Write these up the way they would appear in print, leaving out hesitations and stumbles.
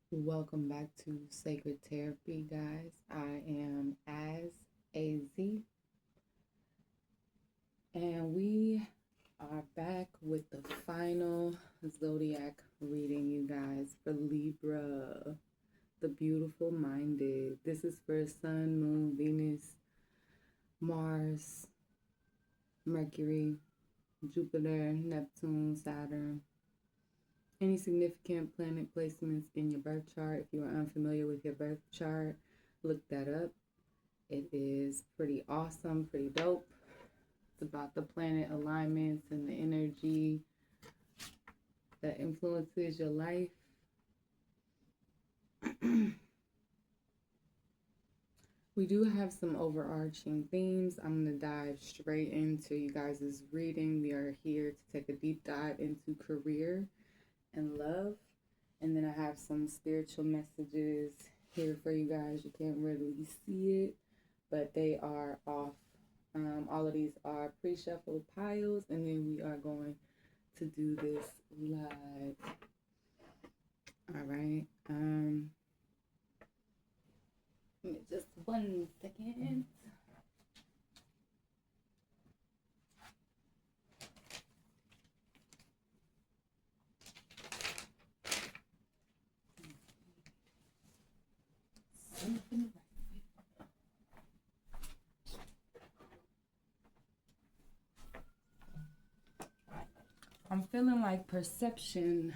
Welcome back to Sacred Therapy, guys. I am As AZ, and we are back with the final zodiac reading, you guys, for Libra, the beautiful minded. This is for Sun, Moon, Venus, Mars, Mercury, Jupiter, Neptune, Saturn. Any significant planet placements in your birth chart. If you are unfamiliar with your birth chart, look that up. It is pretty awesome, pretty dope. It's about the planet alignments and the energy that influences your life. We do have some overarching themes. I'm going to dive straight into you guys' reading. We are here to take a deep dive into career and love. And then I have some spiritual messages here for you guys. You can't really see it, but they are off. All of these are pre-shuffled piles, and then we are going to do this live. All right. Just 1 second. I'm feeling like perception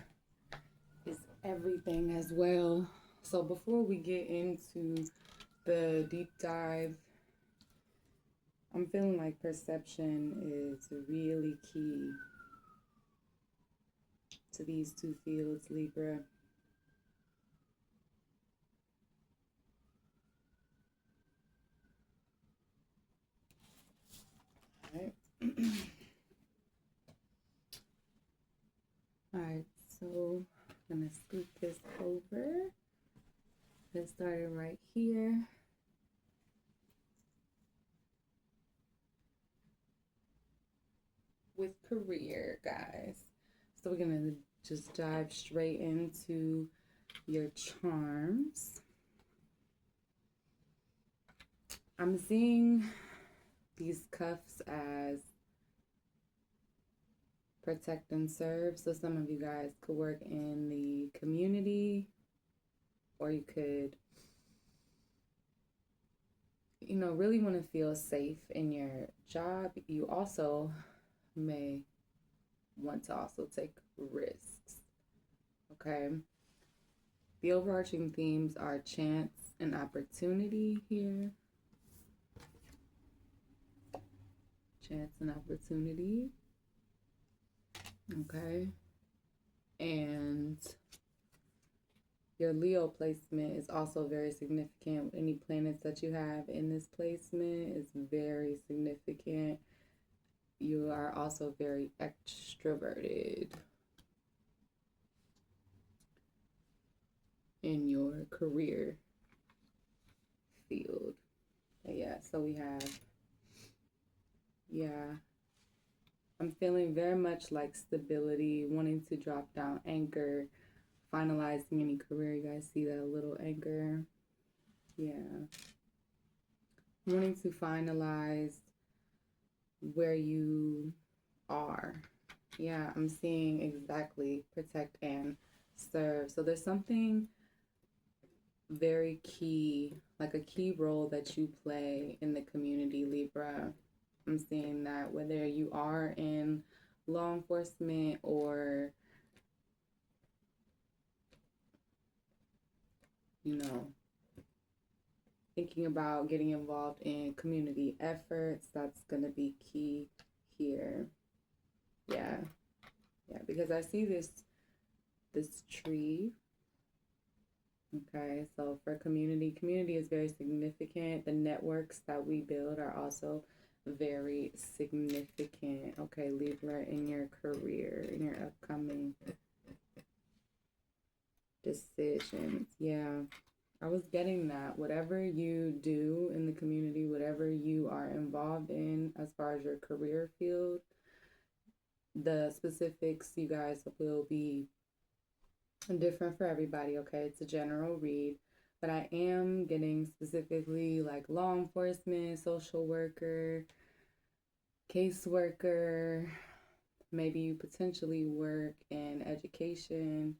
is everything as well. So before we get into the deep dive, I'm feeling like perception is really key to these two fields, Libra. All right. All right, so I'm gonna scoot this over. Let's start it right here. With career, guys. So we're gonna just dive straight into your charms. I'm seeing these cuffs as protect and serve. So some of you guys could work in the community, or you could, really want to feel safe in your job. You also may want to also take risks. Okay. The overarching themes are chance and opportunity here. Chance and opportunity. Okay. And your Leo placement is also very significant. Any planets that you have in this placement is very significant. You are also very extroverted in your career field. Yeah, so we have, I'm feeling very much like stability, wanting to drop down anchor, finalizing any career. You guys see that little anchor? Yeah. Wanting to finalize where you are. Yeah, I'm seeing exactly protect and serve. So there's something very key, like a key role that you play in the community, Libra. I'm seeing that whether you are in law enforcement or, thinking about getting involved in community efforts, that's going to be key here. Yeah. Yeah, because I see this tree. Okay, so for community is very significant. The networks that we build are also very significant. Okay, Libra, in your career, in your upcoming decisions. Yeah, I was getting that. Whatever you do in the community, whatever you are involved in as far as your career field, the specifics you guys will be different for everybody, okay? It's a general read, but I am getting specifically like law enforcement, social worker, caseworker. Maybe you potentially work in education.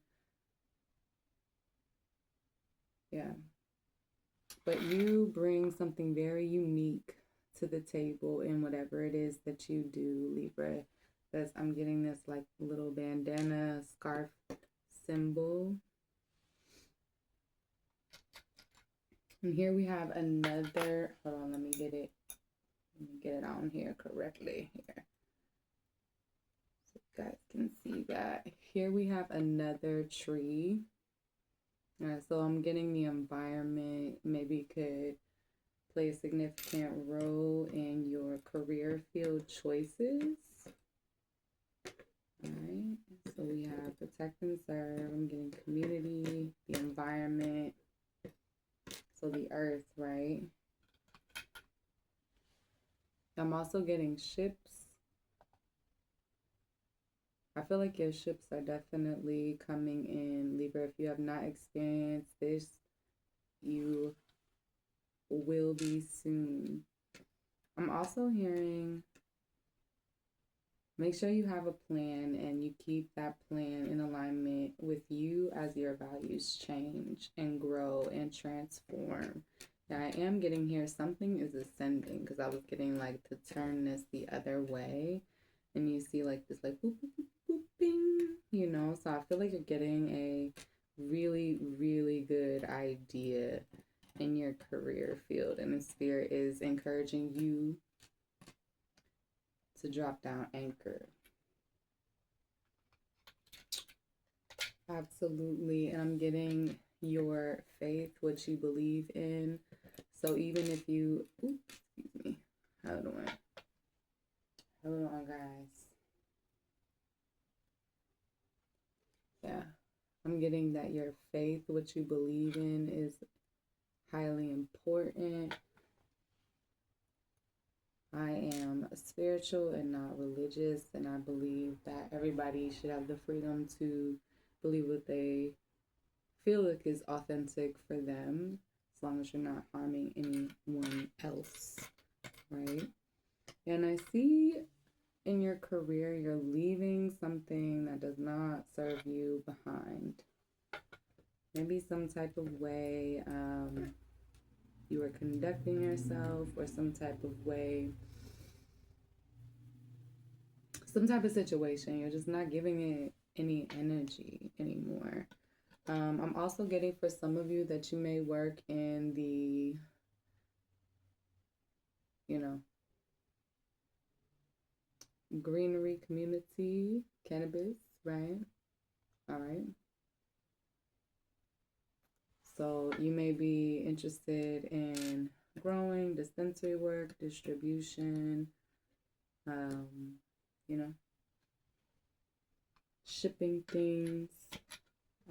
Yeah. But you bring something very unique to the table in whatever it is that you do, Libra. That's, I'm getting this like little bandana scarf symbol. And here we have another, hold on, let me get it on here correctly here. So you guys can see that. Here we have another tree. So I'm getting the environment maybe could play a significant role in your career field choices. All right, so we have protect and serve. I'm getting community, the environment, so the earth, right? I'm also getting ships. I feel like your ships are definitely coming in, Libra. If you have not experienced this, you will be soon. I'm also hearing make sure you have a plan and you keep that plan in alignment with you as your values change and grow and transform. Now, I am getting here something is ascending because I was getting like to turn this the other way. And you see like this like boop, boop, boop, boop, bing, you know? So I feel like you're getting a really, really good idea in your career field. And the spirit is encouraging you to drop down anchor. Absolutely. And I'm getting your faith, what you believe in. So even if you, oops, excuse me, hold on, guys. Yeah, I'm getting that your faith, what you believe in, is highly important. I am spiritual and not religious, and I believe that everybody should have the freedom to believe what they feel like is authentic for them, as long as you're not harming anyone else, right? And I see in your career, you're leaving something that does not serve you behind. Maybe some type of way you are conducting yourself, or some type of way, some type of situation. You're just not giving it any energy anymore. I'm also getting for some of you that you may work in the, greenery community, cannabis, right? All right. So you may be interested in growing, dispensary work, distribution, you know, shipping things.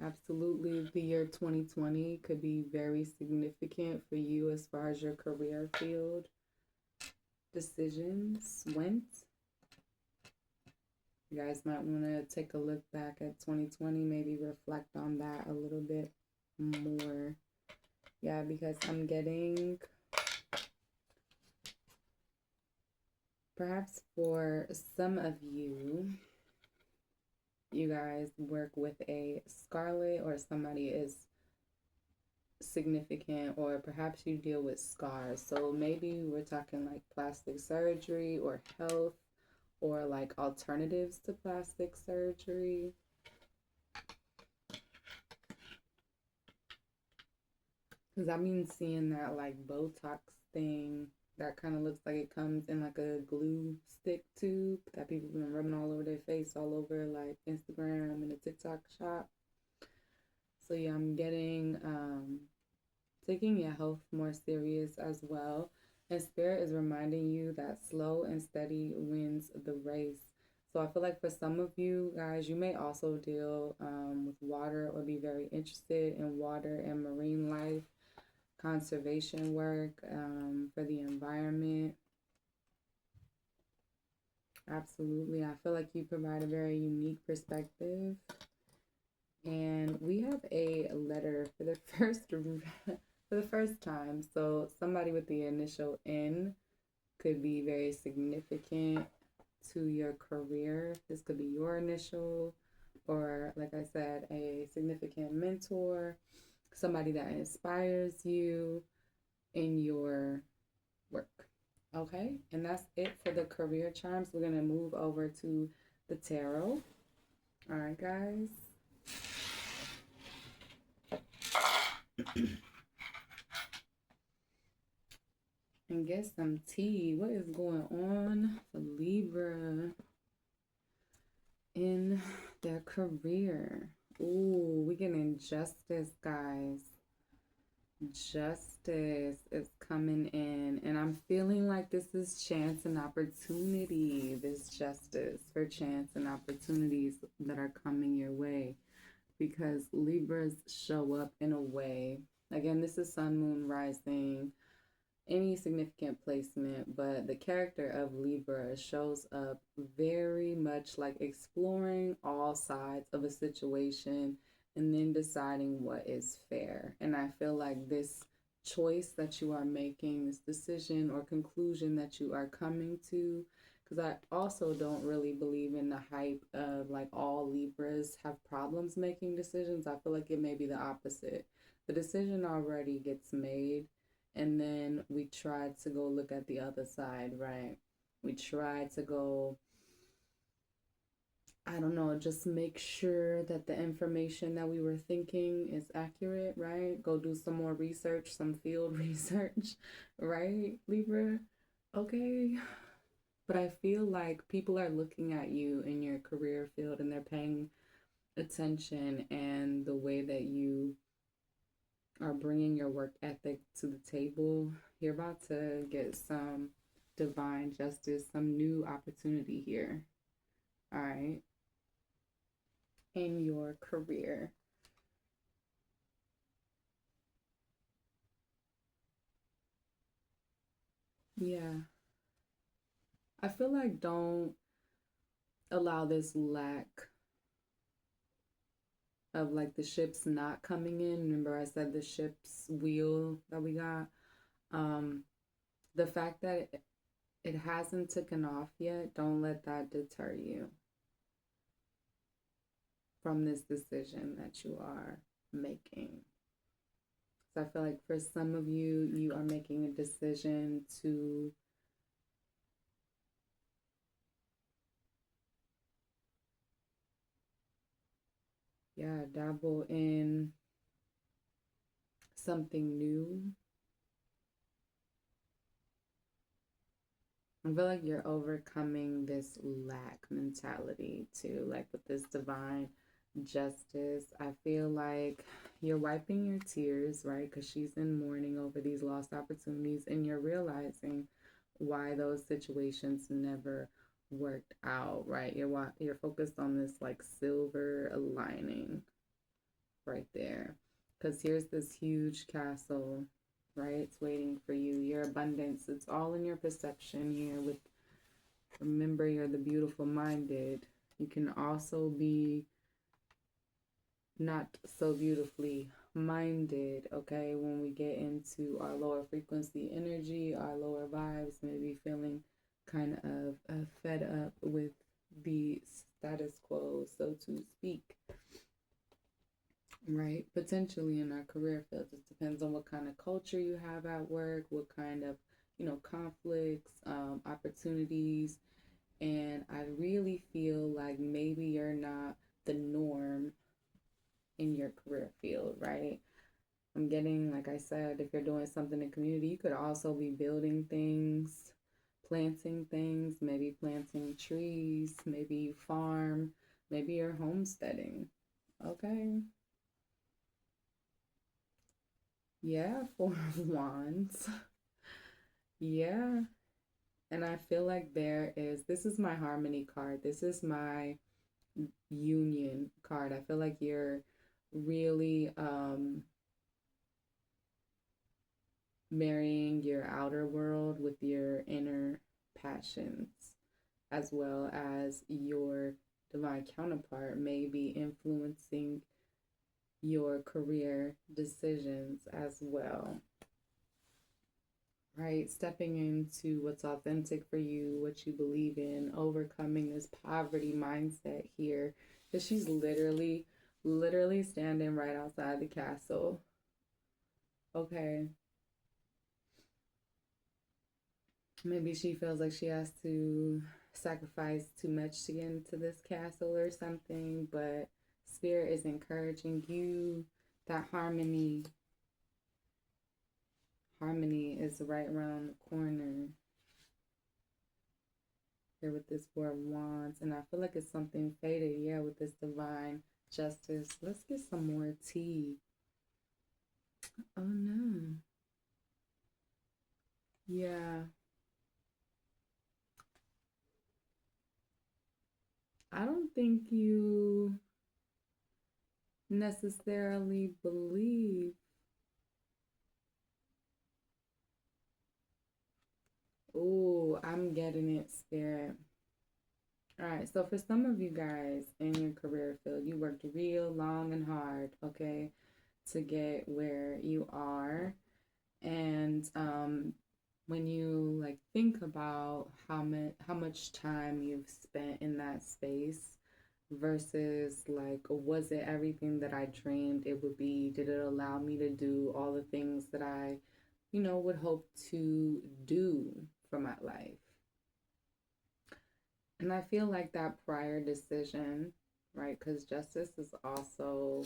Absolutely. The year 2020 could be very significant for you as far as your career field decisions went. You guys might want to take a look back at 2020, maybe reflect on that a little bit more. Yeah, because I'm getting, perhaps for some of you, you guys work with a scarlet, or somebody is significant, or perhaps you deal with scars. So maybe we're talking like plastic surgery or health, or like alternatives to plastic surgery. Because I've been seeing that like Botox thing that kind of looks like it comes in like a glue stick tube that people have been rubbing all over their face, all over like Instagram and the TikTok shop. So yeah, I'm getting taking your health more serious as well. And Spirit is reminding you that slow and steady wins the race. So I feel like for some of you guys, you may also deal with water, or be very interested in water and marine life, conservation work for the environment. Absolutely. I feel like you provide a very unique perspective. And we have a letter for the first for the first time. So somebody with the initial N could be very significant to your career. This could be your initial, or like I said, a significant mentor, somebody that inspires you in your work. Okay, and that's it for the career charms. We're gonna move over to the tarot. All right, guys. And get some tea. What is going on for Libra in their career? Ooh, we getting justice, guys. Justice is coming in, and I'm feeling like this is chance and opportunity. This justice for chance and opportunities that are coming your way, because Libras show up in a way. Again, this is Sun, Moon, Rising, any significant placement, but the character of Libra shows up very much like exploring all sides of a situation and then deciding what is fair. And I feel like this choice that you are making, this decision or conclusion that you are coming to, because I also don't really believe in the hype of like all Libras have problems making decisions. I feel like it may be the opposite. The decision already gets made, and then we tried to go look at the other side, right? We tried to go, I don't know, just make sure that the information that we were thinking is accurate, right? Go do some more research, some field research, right, Libra? Okay. But I feel like people are looking at you in your career field and they're paying attention, and the way that you are bringing your work ethic to the table, you're about to get some divine justice, some new opportunity here. All right. In your career. Yeah. I feel like don't allow this lack of like the ships not coming in. Remember, I said the ship's wheel that we got? Um, the fact that it hasn't taken off yet, don't let that deter you from this decision that you are making. So I feel like for some of you, you are making a decision to dabble in something new. I feel like you're overcoming this lack mentality too, like with this divine justice. I feel like you're wiping your tears, right? Because she's in mourning over these lost opportunities, and you're realizing why those situations never worked out, right? You're focused on this like silver lining right there. Because here's this huge castle, right? It's waiting for you. Your abundance, it's all in your perception here. With remember, you're the beautiful minded. You can also be not so beautifully minded, okay? When we get into our lower frequency energy, our lower vibes, maybe feeling kind of fed up with the status quo, so to speak, right? Potentially in our career field. It depends on what kind of culture you have at work, what kind of, conflicts, opportunities. And I really feel like maybe you're not the norm in your career field, right? I'm getting, like I said, if you're doing something in community, you could also be building things, planting things, maybe planting trees, maybe you farm, maybe you're homesteading. Okay. Yeah, Four of Wands. Yeah. And I feel like this is my harmony card. This is my union card. I feel like you're really marrying your outer world with your inner passions, as well as your divine counterpart may be influencing your career decisions as well, right? Stepping into what's authentic for you, what you believe in, overcoming this poverty mindset here. Because she's literally standing right outside the castle. Okay. Maybe she feels like she has to sacrifice too much to get into this castle or something, but Spirit is encouraging you that harmony is right around the corner here with this Four of Wands. And I feel like it's something fated, yeah, with this divine justice. Let's get some more tea. Oh no. Yeah. I don't think you necessarily believe. Oh, I'm getting it, Spirit. All right, so for some of you guys in your career field, you worked real long and hard, okay, to get where you are. And when you like think about how much time you've spent in that space versus like, was it everything that I dreamed it would be? Did it allow me to do all the things that I, would hope to do for my life? And I feel like that prior decision, right? Because justice is also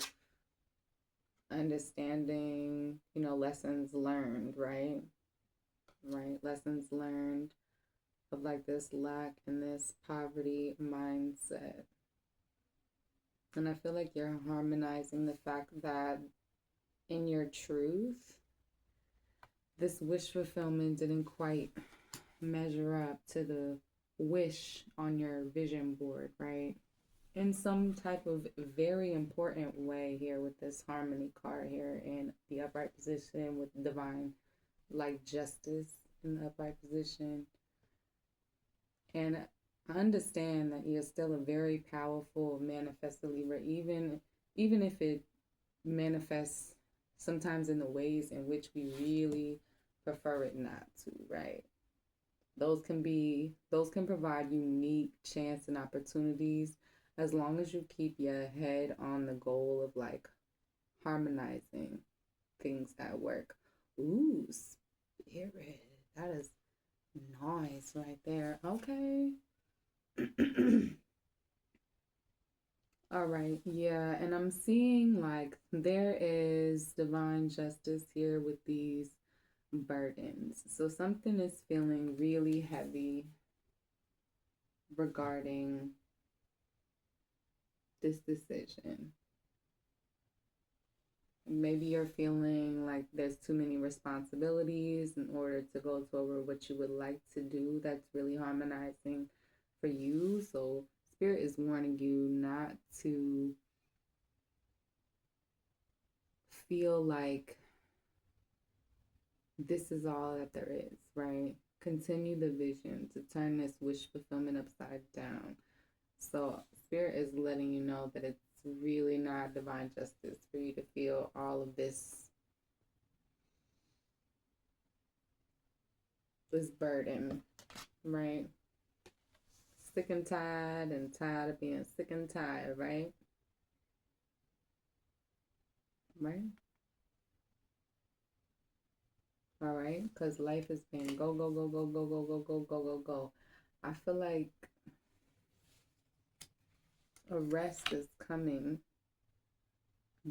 understanding, lessons learned, right? Right? Lessons learned of like this lack and this poverty mindset. And I feel like you're harmonizing the fact that in your truth, this wish fulfillment didn't quite measure up to the wish on your vision board, right? In some type of very important way here with this harmony card here in the upright position with divine like justice in the upright position. And I understand that you're still a very powerful manifestor Libra, even if it manifests sometimes in the ways in which we really prefer it not to, right? Those can provide unique chance and opportunities as long as you keep your head on the goal of like harmonizing things at work. Ooh, Spirit. That is nice right there. Okay. All right. Yeah, and I'm seeing like there is divine justice here with these burdens. So something is feeling really heavy regarding this decision. Maybe you're feeling like there's too many responsibilities in order to go toward what you would like to do that's really harmonizing for you. So, Spirit is warning you not to feel like this is all that there is, right? Continue the vision to turn this wish fulfillment upside down. So, Spirit is letting you know that it's really not divine justice for you to feel all of this burden, right? Sick and tired of being sick and tired, right? Right? All right? Because life has been go, go, go, go, go, go, go, go, go, go, go. I feel like a rest is coming.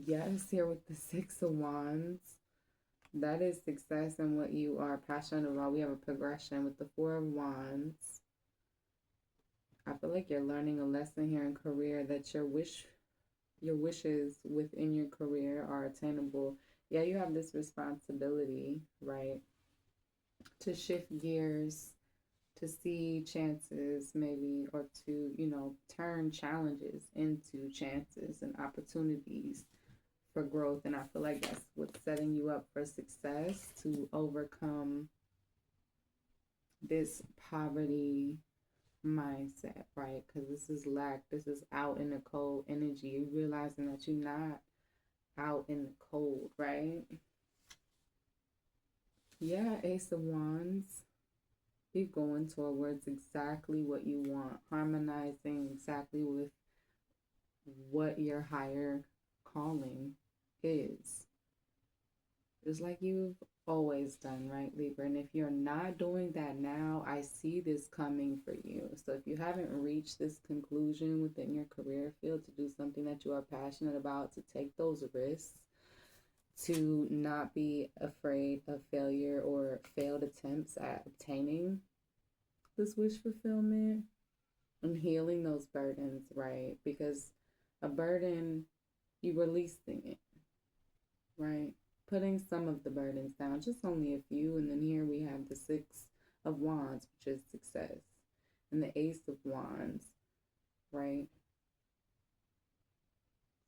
Yes, here with the Six of Wands. That is success and what you are passionate about. We have a progression with the Four of Wands. I feel like you're learning a lesson here in career that your wishes within your career are attainable. Yeah, you have this responsibility, right? To shift gears, to see chances maybe, or to, turn challenges into chances and opportunities for growth. And I feel like that's what's setting you up for success to overcome this poverty mindset, right? Because this is lack, this is out in the cold energy. You realizing that you're not out in the cold, right? Yeah, Ace of Wands. You're going towards exactly what you want, harmonizing exactly with what your higher calling is. It's like you've always done, right, Libra? And if you're not doing that now, I see this coming for you. So if you haven't reached this conclusion within your career field to do something that you are passionate about, to take those risks, to not be afraid of failure or failed attempts at obtaining this wish fulfillment and healing those burdens, right? Because a burden, you releasing it, right? Putting some of the burdens down, just only a few. And then here we have the Six of Wands, which is success, and the Ace of Wands, right?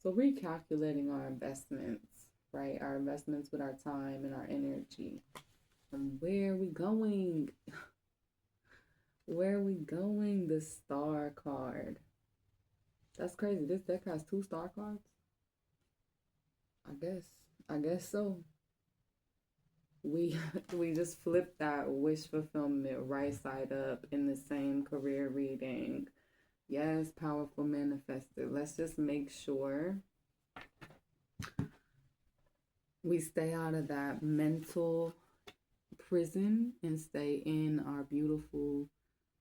So recalculating our investments, right? Our investments with our time and our energy. And where are we going? Where are we going? The Star card. That's crazy. This deck has 2 star cards. I guess. I guess so. We we just flipped that wish fulfillment right side up in the same career reading. Yes, powerful manifested. Let's just make sure we stay out of that mental prison and stay in our beautiful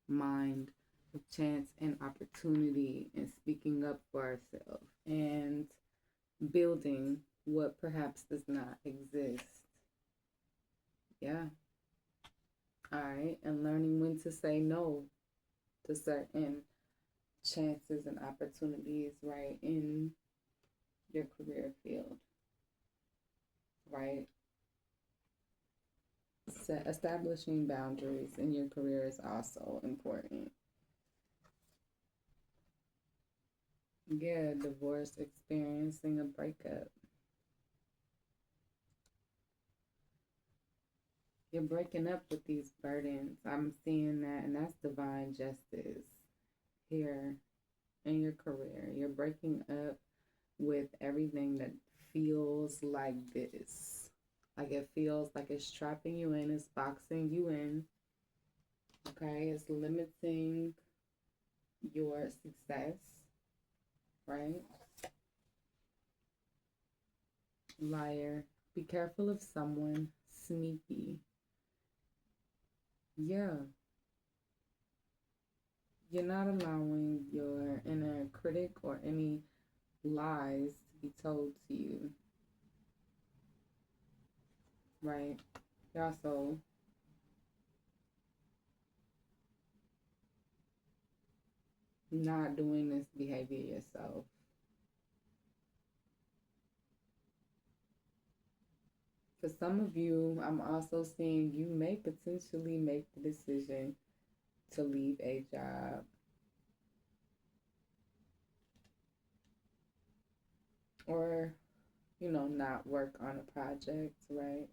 mind of chance and opportunity and speaking up for ourselves and building what perhaps does not exist. Yeah. All right. And learning when to say no to certain chances and opportunities, right, in your career field, right? Establishing boundaries in your career is also important. Yeah, divorce, experiencing a breakup. You're breaking up with these burdens. I'm seeing that, and that's divine justice here in your career. You're breaking up with everything that feels like this. Like it feels like it's trapping you in, it's boxing you in. Okay, it's limiting your success, right? Liar. Be careful of someone sneaky. Yeah. You're not allowing your inner critic or any lies to be told to you, right? You're also not doing this behavior yourself. For some of you, I'm also seeing you may potentially make the decision to leave a job or, not work on a project, right?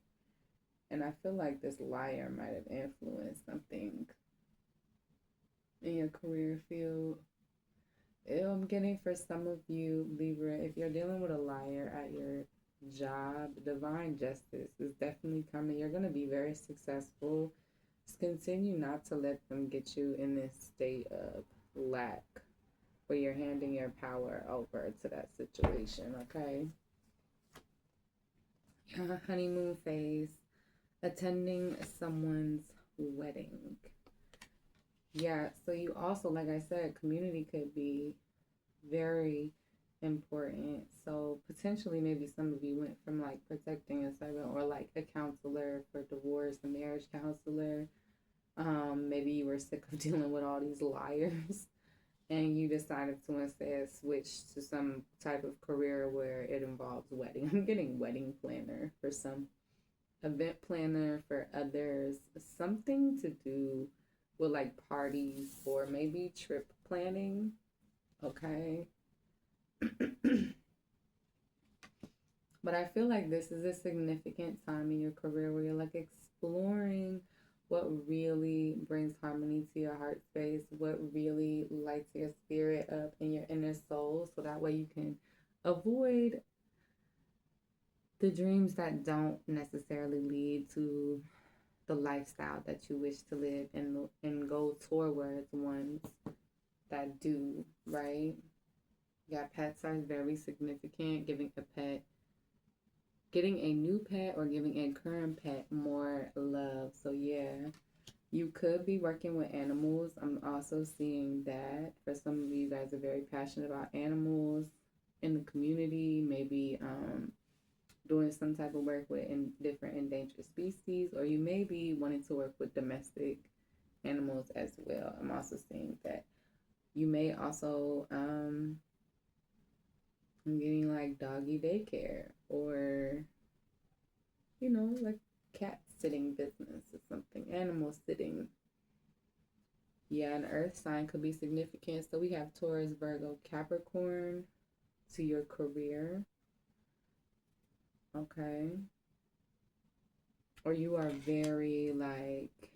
And I feel like this liar might have influenced something in your career field. I'm getting for some of you, Libra, if you're dealing with a liar at your job, divine justice is definitely coming. You're going to be very successful. Just continue not to let them get you in this state of lack where you're handing your power over to that situation, okay? Honeymoon phase, attending someone's wedding. Yeah, so you also, like I said, community could be very important. So potentially maybe some of you went from like protecting a servant or like a counselor for divorce, a marriage counselor. Maybe you were sick of dealing with all these liars and you decided to instead switch to some type of career where it involves wedding. I'm getting wedding planner for some, event planner for others, something to do with like parties or maybe trip planning. Okay. But I feel like this is a significant time in your career where you're like exploring what really brings harmony to your heart space, what really lights your spirit up in your inner soul, so that way you can avoid the dreams that don't necessarily lead to the lifestyle that you wish to live, and go towards ones that do, right? Yeah, pets are very significant. Getting a new pet or giving a current pet more love. So yeah, you could be working with animals. I'm also seeing that for some of you guys are very passionate about animals in the community, maybe doing some type of work with different endangered species, or you may be wanting to work with domestic animals as well. I'm also seeing that you may also I'm getting like doggy daycare, or like cat sitting business or something, animal sitting. Yeah, an earth sign could be significant. So we have Taurus, Virgo, Capricorn to your career. Okay. Or you are very like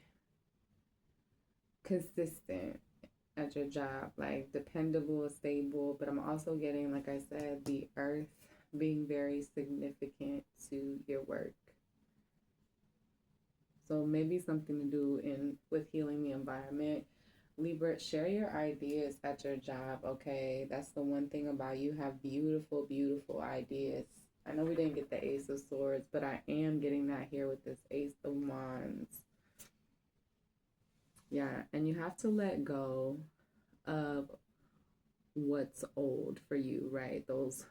consistent at your job, like dependable, stable. But I'm also getting, like I said, the earth being very significant to your work. So maybe something to do with healing the environment. Libra, share your ideas at your job, okay? That's the one thing about you. Have beautiful, beautiful ideas. I know we didn't get the Ace of Swords, but I am getting that here with this Ace of Wands. Yeah, and you have to let go of what's old for you, right? Those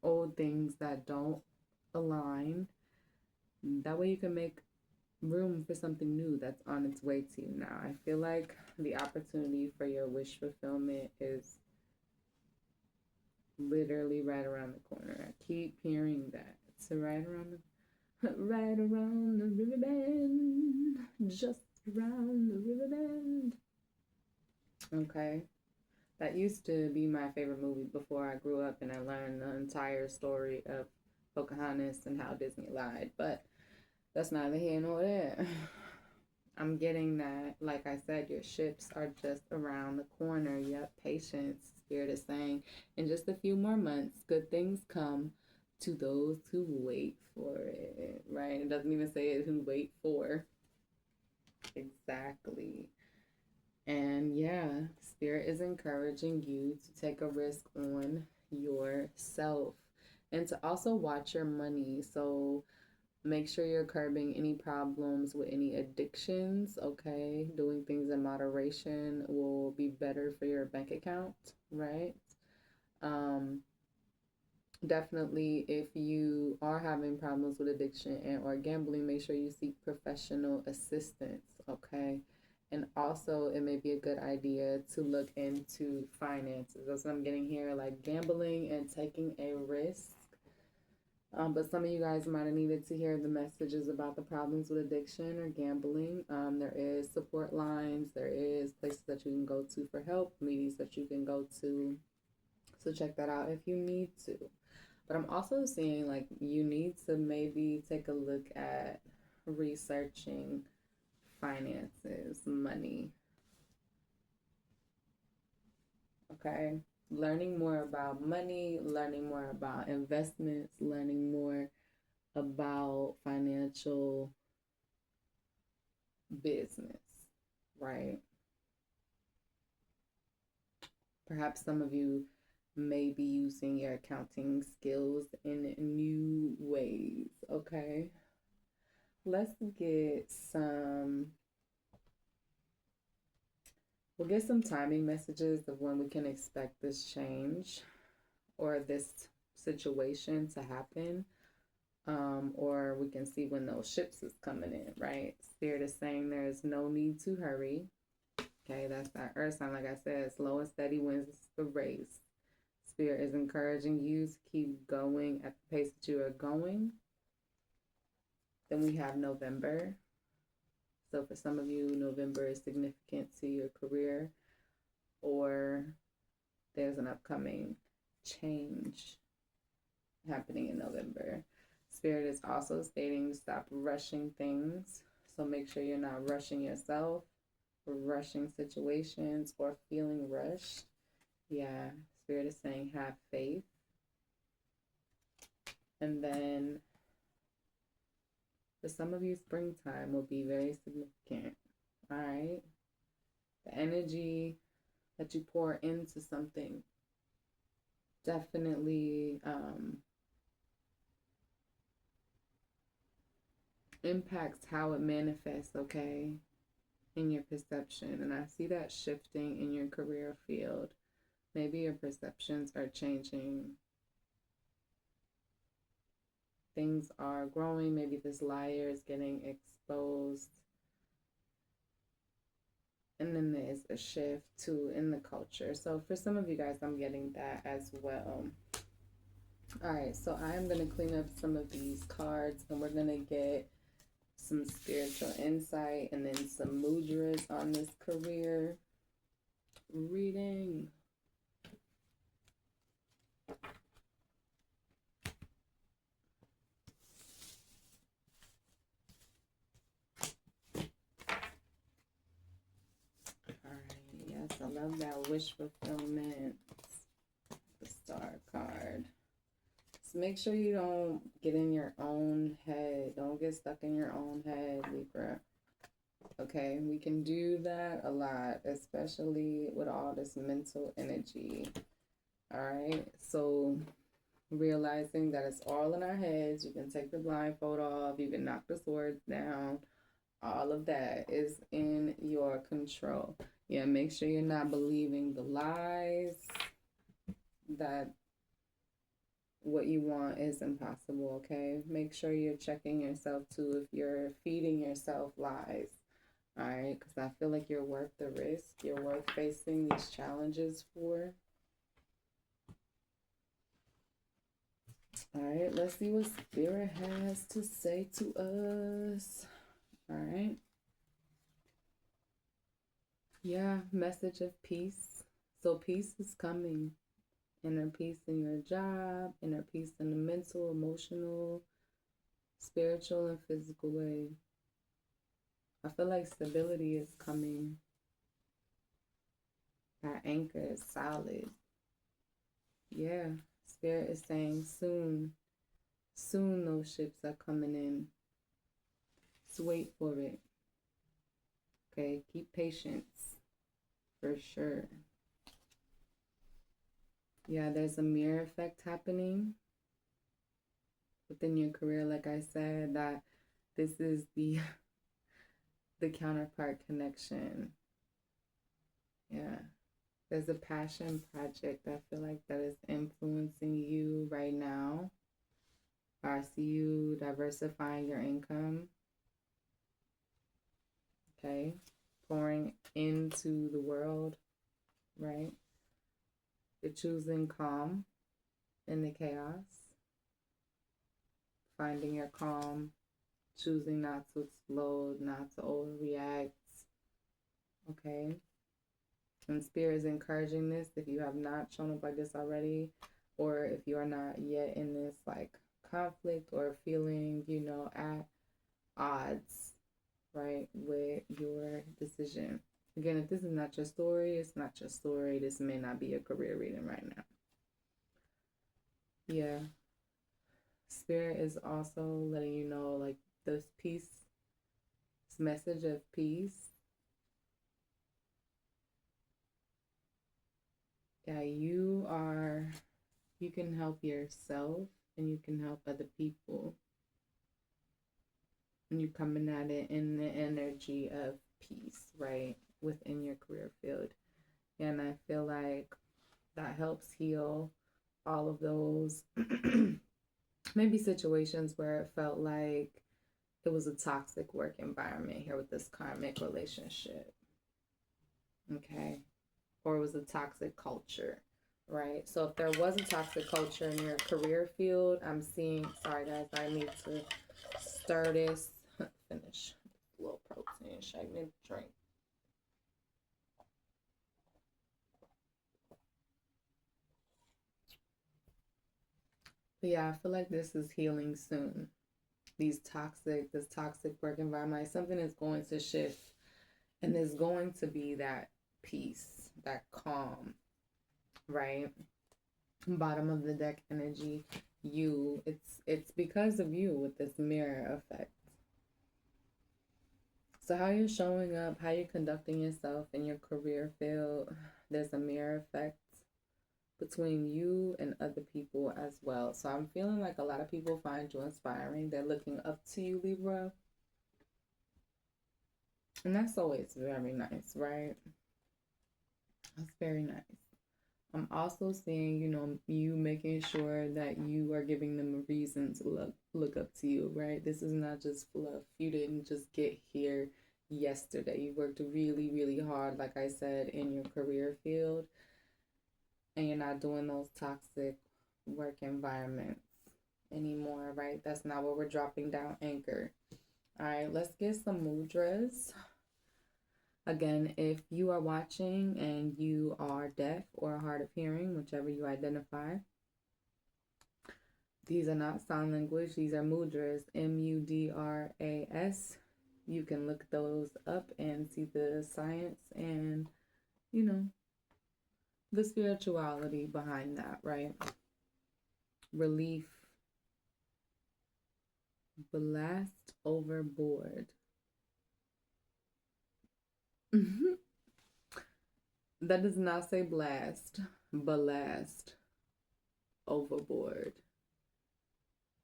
old things that don't align. That way you can make room for something new that's on its way to you now. I feel like the opportunity for your wish fulfillment is literally right around the corner. I keep hearing that. It's right around right around the river bend. Just around the river bend. Okay. That used to be my favorite movie before I grew up and I learned the entire story of Pocahontas and how Disney lied. But that's neither here nor there. I'm getting that, like I said, your ships are just around the corner. Yep, patience, Spirit is saying. In just a few more months, good things come to those who wait for it, right? It doesn't even say it who wait for. Exactly. And yeah, Spirit is encouraging you to take a risk on yourself and to also watch your money. So make sure you're curbing any problems with any addictions, okay? Doing things in moderation will be better for your bank account, right? Um, Definitely, if you are having problems with addiction and or gambling, make sure you seek professional assistance, okay? And also, it may be a good idea to look into finances. That's what I'm getting here, like gambling and taking a risk. But some of you guys might have needed to hear the messages about the problems with addiction or gambling. There is support lines. There is places that you can go to for help, meetings that you can go to. So check that out if you need to. But I'm also seeing like you need to maybe take a look at researching finances, money. Okay. Learning more about money, learning more about investments, learning more about financial business, right? Perhaps some of you may be using your accounting skills in new ways, okay? Let's get some, we'll get some timing messages of when we can expect this change or this situation to happen. Or we can see when those ships is coming in, right? Spirit is saying there is no need to hurry. Okay, that's that earth sign. Like I said, slow and steady wins the race. Spirit is encouraging you to keep going at the pace that you are going. Then we have November. So for some of you, November is significant to your career, or there's an upcoming change happening in November. Spirit is also stating stop rushing things. So make sure you're not rushing yourself, rushing situations, or feeling rushed. Yeah, Spirit is saying have faith. And then For some of you, springtime will be very significant. All right. The energy that you pour into something definitely impacts how it manifests, okay, in your perception. And I see that shifting in your career field. Maybe your perceptions are changing. Things are growing. Maybe this liar is getting exposed. And then there's a shift too in the culture. So for some of you guys, I'm getting that as well. All right, so I'm going to clean up some of these cards and we're going to get some spiritual insight and then some mudras on this career reading. Yes, I love that wish fulfillment. The star card. So make sure you don't get in your own head. Don't get stuck in your own head, Libra. Okay, we can do that a lot, especially with all this mental energy. All right, so realizing that it's all in our heads. You can take the blindfold off. You can knock the swords down. All of that is in your control. Yeah, make sure you're not believing the lies that what you want is impossible, okay? Make sure you're checking yourself too if you're feeding yourself lies, all right? Because I feel like you're worth the risk. You're worth facing these challenges for. All right, let's see what Spirit has to say to us. All right. Yeah, message of peace. So peace is coming. Inner peace in your job, inner peace in the mental, emotional, spiritual, and physical way. I feel like stability is coming. That anchor is solid. Yeah, Spirit is saying soon. Soon those ships are coming in. Just wait for it. Okay, keep patience. For sure. Yeah, there's a mirror effect happening within your career. Like I said, that this is the counterpart connection. Yeah. There's a passion project I feel like that is influencing you right now. I see you diversifying your income. Okay. Pouring into the world, right? You're choosing calm in the chaos. Finding your calm. Choosing not to explode, not to overreact. Okay. And Spirit is encouraging this if you have not shown up like this already, or if you are not yet in this like conflict or feeling, you know, at odds, right, with your decision. Again, if this is not your story, it's not your story. This may not be a career reading right now. Yeah. Spirit is also letting you know, like, this peace, this message of peace. Yeah, you can help yourself and you can help other people. And you're coming at it in the energy of peace, right, within your career field. And I feel like that helps heal all of those maybe situations where it felt like it was a toxic work environment here with this karmic relationship. Okay. Or it was a toxic culture, right? So if there was a toxic culture in your career field, I'm seeing, sorry guys, I need to stir this, finish a little protein shake, need to drink. But yeah, I feel like this is healing soon. This toxic work environment, something is going to shift and there's going to be that peace, that calm, right? Bottom of the deck energy, it's because of you with this mirror effect. So how you're showing up, how you're conducting yourself in your career field, there's a mirror effect between you and other people as well. So I'm feeling like a lot of people find you inspiring. They're looking up to you, Libra. And that's always very nice, right? That's very nice. I'm also seeing, you making sure that you are giving them a reason to look up to you, right? This is not just fluff. You didn't just get here yesterday. You worked really, really hard, like I said, in your career field, and you're not doing those toxic work environments anymore, right? That's not where we're dropping down anchor. All right, let's get some mudras. Again, if you are watching and you are deaf or hard of hearing, whichever you identify, these are not sign language. These are mudras, Mudras. You can look those up and see the science and, the spirituality behind that, right? Relief, blast overboard. That does not say blast, blast overboard.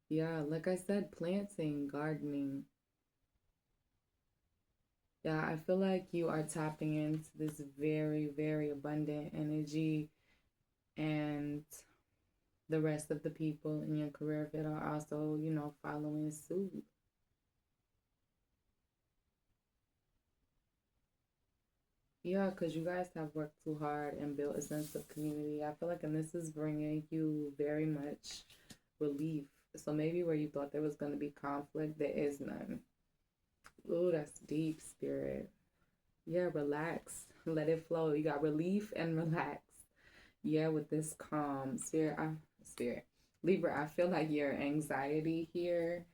Yeah, like I said, planting, gardening. Yeah, I feel like you are tapping into this very, very abundant energy, and the rest of the people in your career field are also, following suit. Yeah, because you guys have worked too hard and built a sense of community. I feel like, and this is bringing you very much relief. So maybe where you thought there was going to be conflict, there is none. Ooh, that's deep, spirit. Yeah, relax. Let it flow. You got relief and relax. Yeah, with this calm. Spirit. Libra, I feel like your anxiety here,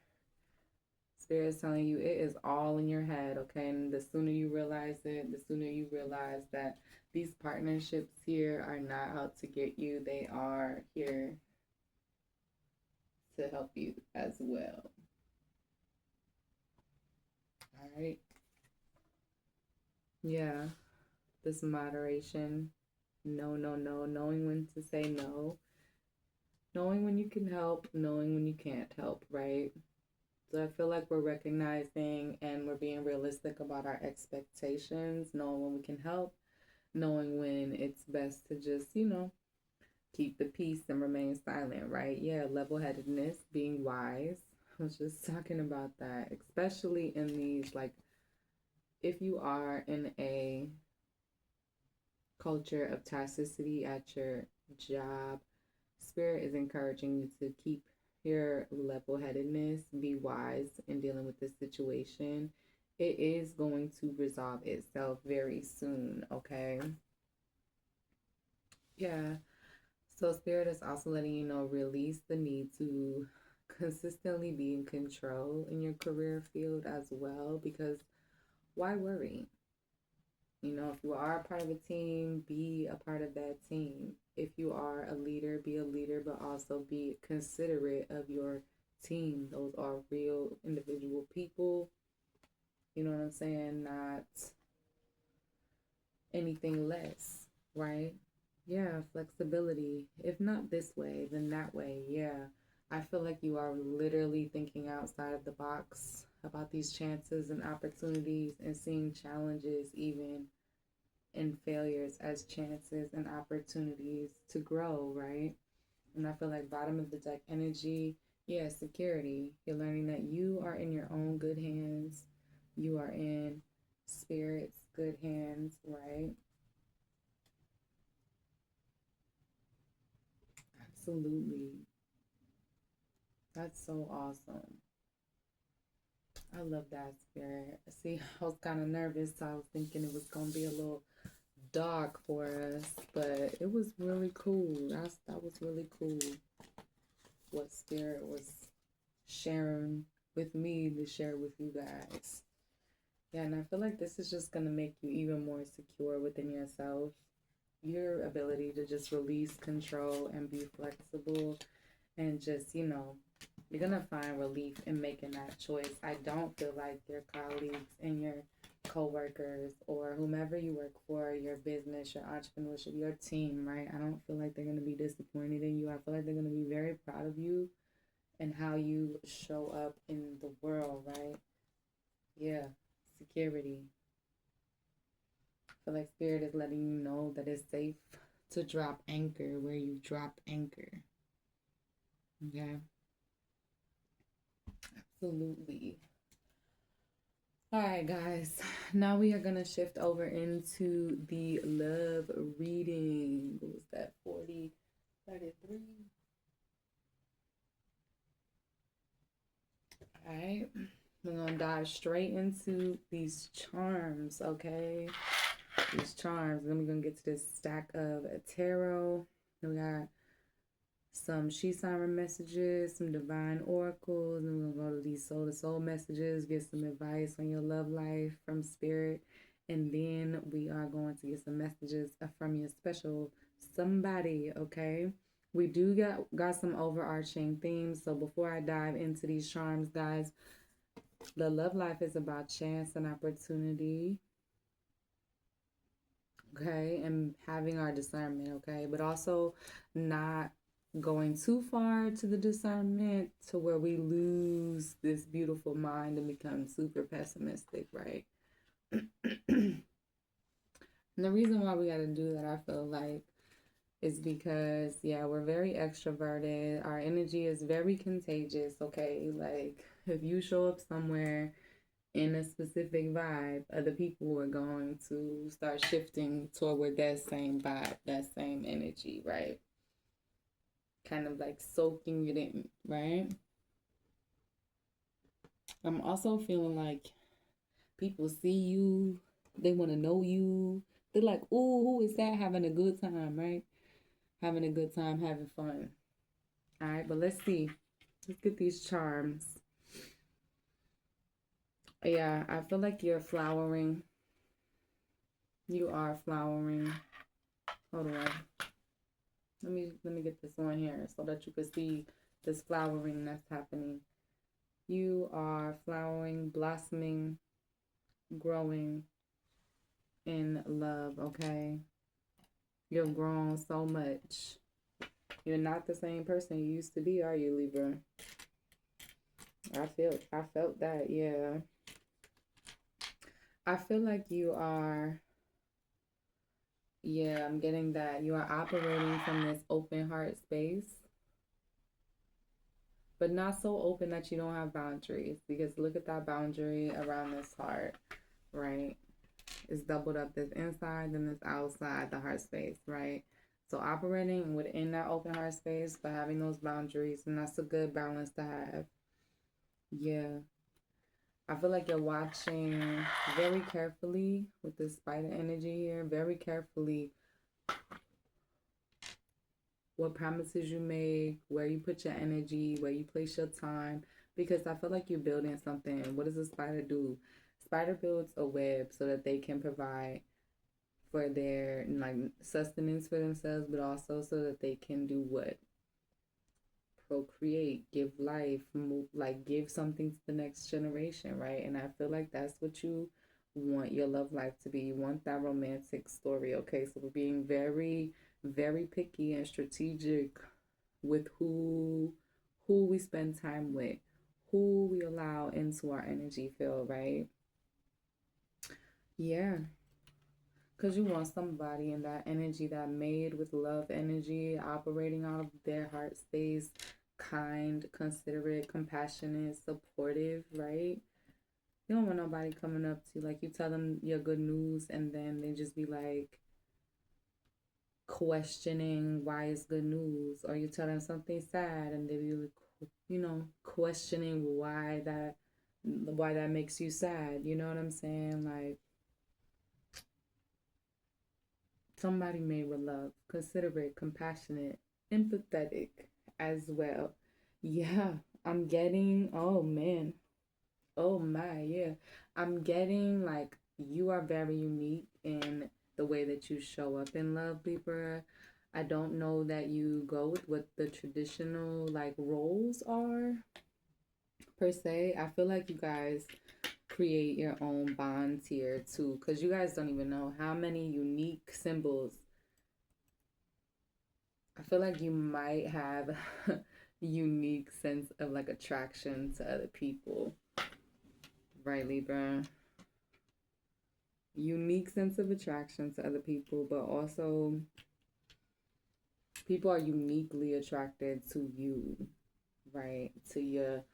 Spirit is telling you it is all in your head, okay? And the sooner you realize it, the sooner you realize that these partnerships here are not out to get you. They are here to help you as well. All right. Yeah, this moderation. No, no, no. Knowing when to say no. Knowing when you can help, knowing when you can't help, right? So I feel like we're recognizing and we're being realistic about our expectations, knowing when we can help, knowing when it's best to just, keep the peace and remain silent, right? Yeah, level headedness, being wise. I was just talking about that, especially in these, like, if you are in a culture of toxicity at your job, Spirit is encouraging you to keep your level headedness, be wise in dealing with this situation. It is going to resolve itself very soon, okay? Yeah. So, Spirit is also letting you know release the need to consistently be in control in your career field as well, because why worry? If you are a part of a team, be a part of that team. If you are a leader, be a leader, but also be considerate of your team. Those are real individual people. You know what I'm saying? Not anything less, right? Yeah, flexibility. If not this way, then that way. Yeah. I feel like you are literally thinking outside of the box about these chances and opportunities and seeing challenges even and failures as chances and opportunities to grow, right? And I feel like bottom of the deck energy, yeah, security. You're learning that you are in your own good hands. You are in spirit's good hands, right? Absolutely. That's so awesome. I love that, spirit. See, I was kind of nervous. So I was thinking it was going to be a little dark for us, but it was really cool. That was really cool. What spirit was sharing with me to share with you guys. Yeah, and I feel like this is just gonna make you even more secure within yourself. Your ability to just release control and be flexible and just, you're gonna find relief in making that choice. I don't feel like your colleagues and your co-workers or whomever you work for, your business, your entrepreneurship, your team, right? I don't feel like they're going to be disappointed in you. I feel like they're going to be very proud of you and how you show up in the world, right? Yeah, security. I feel like spirit is letting you know that it's safe to drop anchor where you drop anchor. Okay? Absolutely. All right, guys. Now we are going to shift over into the love reading. What was that? 40, 33. All right. We're going to dive straight into these charms, okay? These charms. Then we're going to get to this stack of tarot. Then we got some she siren messages, some divine oracles, and we're gonna go to these soul to soul messages, get some advice on your love life from spirit, and then we are going to get some messages from your special somebody. Okay, we do got some overarching themes. So before I dive into these charms, guys, the love life is about chance and opportunity. Okay, and having our discernment. Okay, but also not going too far to the discernment to where we lose this beautiful mind and become super pessimistic, right? And the reason why we got to do that, I feel like, is because, yeah, we're very extroverted. Our energy is very contagious, okay? Like, if you show up somewhere in a specific vibe, other people are going to start shifting toward that same vibe, that same energy, right? Kind of like soaking it in, right? I'm also feeling like people see you, they want to know you. They're like, "Ooh, who is that having a good time, right? Having a good time, having fun." All right, but let's see. Let's get these charms. Yeah, I feel like you're flowering. You are flowering. Hold on. Let me get this on here so that you can see this flowering that's happening. You are flowering, blossoming, growing in love, okay? You've grown so much. You're not the same person you used to be, are you, Libra? I felt that, yeah. I feel like you are, yeah, I'm getting that. You are operating from this open heart space, but not so open that you don't have boundaries, because look at that boundary around this heart, right? It's doubled up this inside and this outside the heart space, right? So operating within that open heart space, but having those boundaries, and that's a good balance to have. Yeah. I feel like you're watching very carefully with this spider energy here, very carefully what promises you make, where you put your energy, where you place your time, because I feel like you're building something. What does a spider do? Spider builds a web so that they can provide for their like sustenance for themselves, but also so that they can do what? Procreate, give life, move, like give something to the next generation, right? And I feel like that's what you want your love life to be. You want that romantic story, okay? So we're being very, very picky and strategic with who we spend time with, who we allow into our energy field, right? Yeah. Because you want somebody in that energy, that made with love energy, operating out of their heart space, kind, considerate, compassionate, supportive, right? You don't want nobody coming up to you, like you tell them your good news and then they just be like questioning why it's good news. Or you tell them something sad and they be like, questioning why that makes you sad. You know what I'm saying? Like, somebody made with love, considerate, compassionate, empathetic as well. Yeah, I'm getting, oh man, oh my, yeah. I'm getting like you are very unique in the way that you show up in love, Libra. I don't know that you go with what the traditional like roles are per se. I feel like you guys create your own bonds here too, because you guys don't even know how many unique symbols. I feel like you might have unique sense of like attraction to other people, right, Libra? Unique sense of attraction to other people, but also people are uniquely attracted to you, right? To your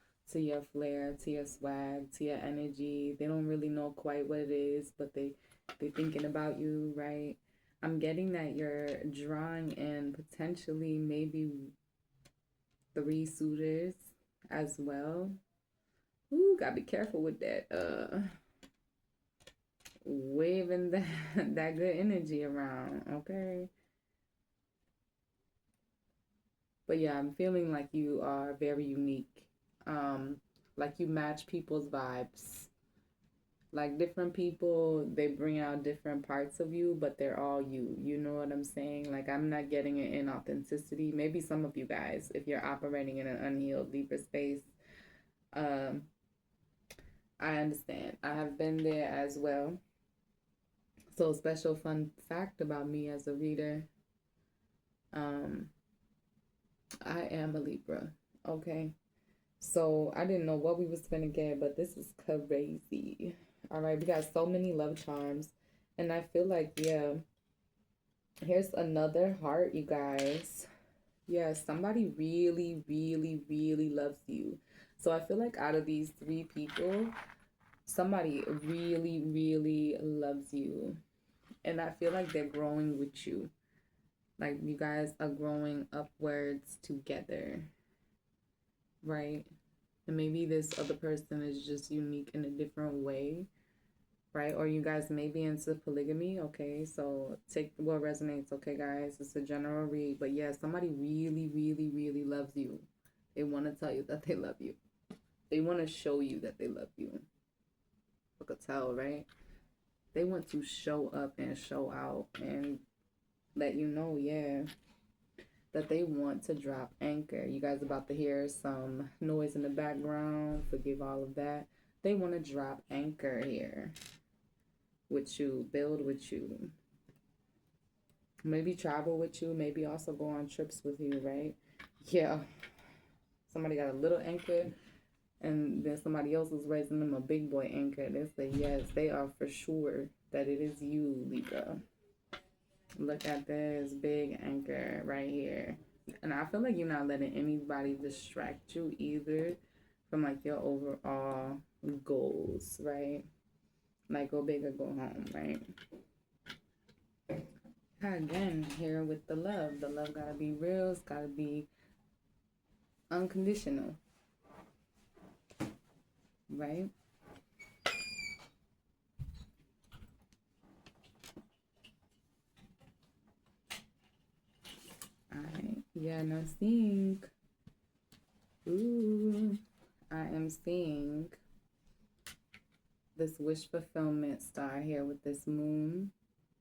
flair, to your swag, to your energy. They don't really know quite what it is, but they thinking about you, right? I'm getting that you're drawing in potentially maybe 3 suitors as well. Ooh, gotta be careful with that. Waving that that good energy around, okay? But yeah, I'm feeling like you are very unique. Like you match people's vibes. Like different people, they bring out different parts of you, but they're all you. You know what I'm saying? Like I'm not getting it in authenticity. Maybe some of you guys, if you're operating in an unhealed, deeper space, um, I understand. I have been there as well. So, special fun fact about me as a reader, um, I am a Libra. Okay. So I didn't know what we was gonna get, but this is crazy. All right, we got so many love charms, and I feel like yeah, here's another heart, you guys. Yeah, somebody really, really, really loves you. So I feel like out of these 3 people, somebody really, really loves you, and I feel like they're growing with you. Like you guys are growing upwards together, right? And maybe this other person is just unique in a different way, right? Or you guys may be into polygamy, okay? So take what resonates, okay, guys? It's a general read, but yeah, somebody really, really, really loves you. They want to tell you that they love you. They want to show you that they love you. I could tell, right? They want to show up and show out and let you know, yeah, that they want to drop anchor. You guys about to hear some noise in the background. Forgive all of that. They want to drop anchor here with you, build with you. Maybe travel with you, maybe also go on trips with you, right? Yeah. Somebody got a little anchor and then somebody else is raising them a big boy anchor. They say, yes, they are for sure that it is you, Libra. Look at this big anchor right here. And I feel like you're not letting anybody distract you either from like your overall goals, right? Like go big or go home, right? Again, here with the love. The love gotta be real, it's gotta be unconditional, right? Alright, yeah, now seeing. Ooh, I am seeing this wish fulfillment star here with this moon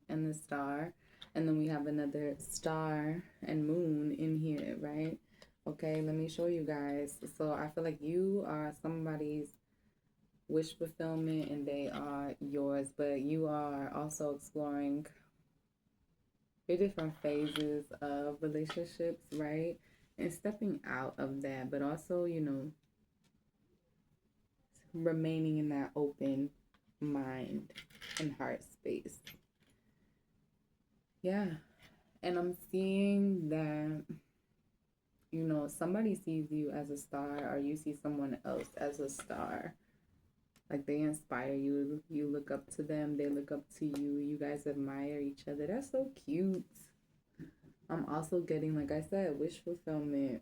and the star. And then we have another star and moon in here, right? Okay, let me show you guys. So I feel like you are somebody's wish fulfillment and they are yours, but you are also exploring your different phases of relationships, right? And stepping out of that, but also, you know, remaining in that open mind and heart space. Yeah. And I'm seeing that, you know, somebody sees you as a star or you see someone else as a star. Like they inspire you. You look up to them. They look up to you. You guys admire each other. That's so cute. I'm also getting, like I said, wish fulfillment.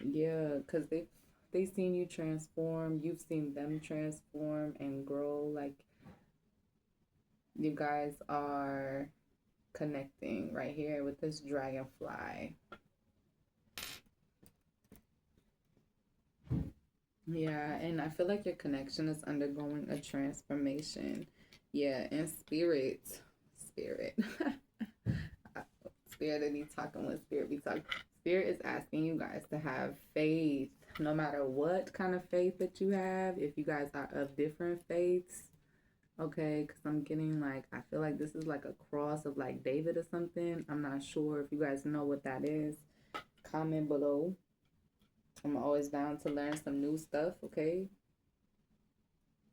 Yeah, because they've seen you transform. You've seen them transform and grow. Like you guys are connecting right here with this dragonfly. Yeah, and I feel like your connection is undergoing a transformation. Yeah, and spirit. Spirit. Spirit that be talking when spirit be talking. Spirit is asking you guys to have faith. no matter what kind of faith that you have, if you guys are of different faiths, okay, because I'm getting like, I feel like this is like a cross of like David or something. I'm not sure if you guys know what that is. Comment below. I'm always down to learn some new stuff, okay?